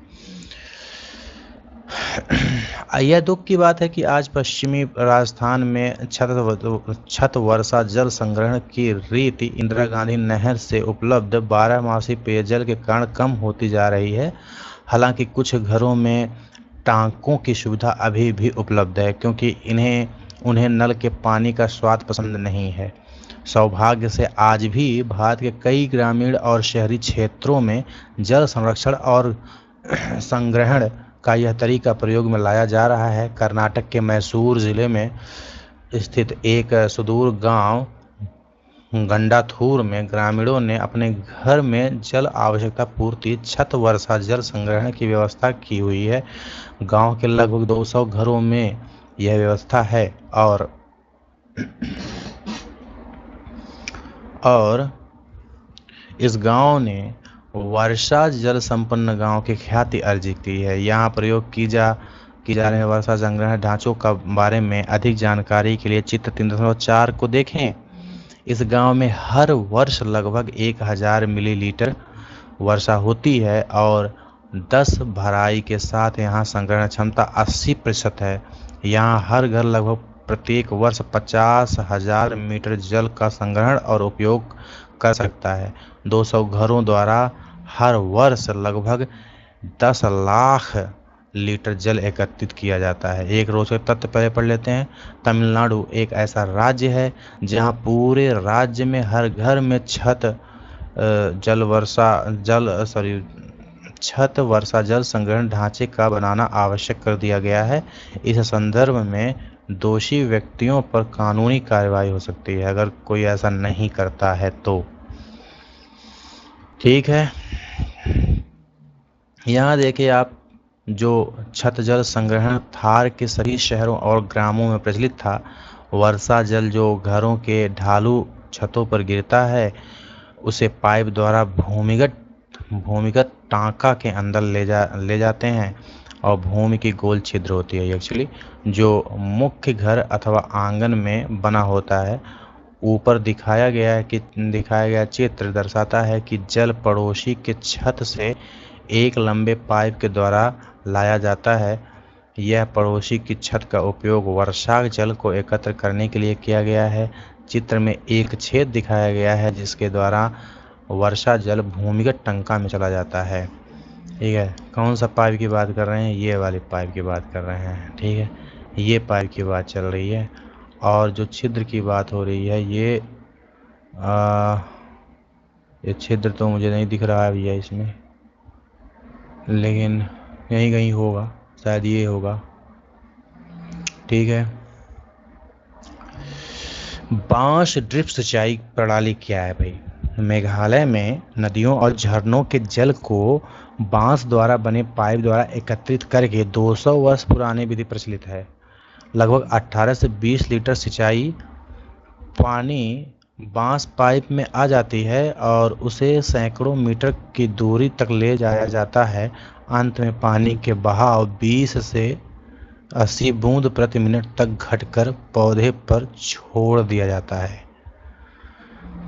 यह दुख की बात है कि आज पश्चिमी राजस्थान में छत वर्षा जल संग्रहण की रीति इंदिरा गांधी नहर से उपलब्ध 12मासी पेयजल के कारण कम होती जा रही है। हालांकि कुछ घरों में टांकों की सुविधा अभी भी उपलब्ध है, क्योंकि उन्हें नल के पानी का स्वाद पसंद नहीं है। सौभाग्य से आज भी भारत के कई ग्रामीण और शहरी क्षेत्रों में जल संरक्षण और संग्रहण का यह तरीका प्रयोग में लाया जा रहा है। कर्नाटक के मैसूर जिले में स्थित एक सुदूर गांव गंडाथूर में ग्रामीणों ने अपने घर में जल आवश्यकता पूर्ति छत वर्षा जल संग्रहण की व्यवस्था की हुई है। गांव के लगभग 200 घरों में यह व्यवस्था है, और इस गांव ने वर्षा जल संपन्न गांव की ख्याति अर्जित की है। यहाँ प्रयोग की जा रहे वर्षा संग्रहण ढांचों का बारे में अधिक जानकारी के लिए चित्र 3.4 को देखें। इस गांव में हर वर्ष लगभग 1000 मिलीलीटर वर्षा होती है, और 10 भराई के साथ यहाँ संग्रहण क्षमता 80% है। यहाँ हर घर लगभग प्रत्येक वर्ष 50,000 मीटर जल का संग्रहण और उपयोग कर सकता है। 200 घरों द्वारा हर वर्ष लगभग 10 लाख लीटर जल एकत्रित किया जाता है। एक रोचक तथ्य पहले पढ़ लेते हैं। तमिलनाडु एक ऐसा राज्य है जहां पूरे राज्य में हर घर में छत वर्षा जल संग्रहण ढांचे का बनाना आवश्यक कर दिया गया है। इस संदर्भ में दोषी व्यक्तियों पर कानूनी कार्रवाई हो सकती है अगर कोई ऐसा नहीं करता है तो। ठीक है, यहाँ देखिए आप, जो छत जल संग्रहण थार के सभी शहरों और ग्रामों में प्रचलित था। वर्षा जल जो घरों के ढालू छतों पर गिरता है, उसे पाइप द्वारा भूमिगत टांका के अंदर ले जाते हैं, और भूमि की गोल छिद्र होती है एक्चुअली, जो मुख्य घर अथवा आंगन में बना होता है। ऊपर दिखाया गया चित्र दर्शाता है कि जल पड़ोसी के छत से एक लंबे पाइप के द्वारा लाया जाता है। यह पड़ोसी की छत का उपयोग वर्षा जल को एकत्र करने के लिए किया गया है। चित्र में एक छेद दिखाया गया है जिसके द्वारा वर्षा जल भूमिगत टंका में चला जाता है। ठीक है, कौन सा पाइप की बात कर रहे हैं? ये वाले पाइप की बात कर रहे हैं। ठीक है, ये पाइप की बात चल रही है, और जो छिद्र की बात हो रही है ये छिद्र तो मुझे नहीं दिख रहा है भैया इसमें, लेकिन यहीं कहीं होगा, शायद ये होगा। ठीक है, बांस ड्रिप सिंचाई प्रणाली क्या है भाई? मेघालय में नदियों और झरनों के जल को बांस द्वारा बने पाइप द्वारा एकत्रित करके 200 वर्ष पुरानी विधि प्रचलित है। लगभग 18 से 20 लीटर सिंचाई पानी बांस पाइप में आ जाती है और उसे सैकड़ों मीटर की दूरी तक ले जाया जाता है अंत में पानी के बहाव 20 से 80 बूंद प्रति मिनट तक घटकर पौधे पर छोड़ दिया जाता है।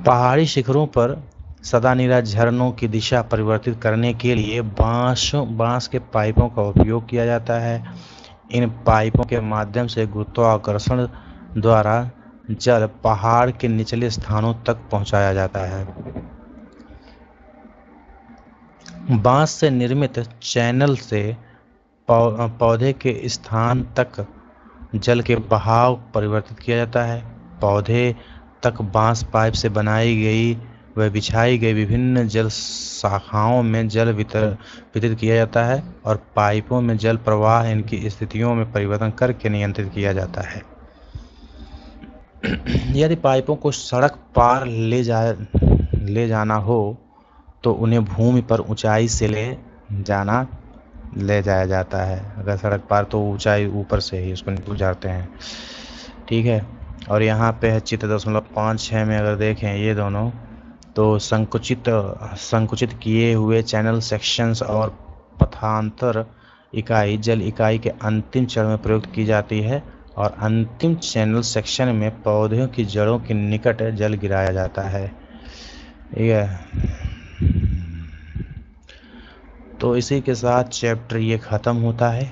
पहाड़ी शिखरों पर सदानीरा झरनों की दिशा परिवर्तित करने के लिए बांस के पाइपों का उपयोग किया जाता है। इन पाइपों के माध्यम से गुरुत्वाकर्षण द्वारा जल पहाड़ के निचले स्थानों तक पहुंचाया जाता है। बांस से निर्मित चैनल से पौधे के स्थान तक जल के बहाव परिवर्तित किया जाता है। पौधे तक बांस पाइप से बनाई गई व बिछाई गई विभिन्न जल शाखाओं में जल वितरित किया जाता है और पाइपों में जल प्रवाह इनकी स्थितियों में परिवर्तन करके नियंत्रित किया जाता है। यदि पाइपों को सड़क पार ले जाना हो तो उन्हें भूमि पर ऊंचाई से ले जाया जाता है। अगर सड़क पार तो ऊंचाई ऊपर से ही उसको गुजारते हैं। ठीक है, और यहाँ पे है चित्र 0.56 में अगर देखें ये दोनों, तो संकुचित किए हुए चैनल सेक्शंस और पथांतर इकाई जल इकाई के अंतिम चरण में प्रयुक्त की जाती है और अंतिम चैनल सेक्शन में पौधों की जड़ों के निकट जल गिराया जाता है। ठीक है, तो इसी के साथ चैप्टर ये ख़त्म होता है।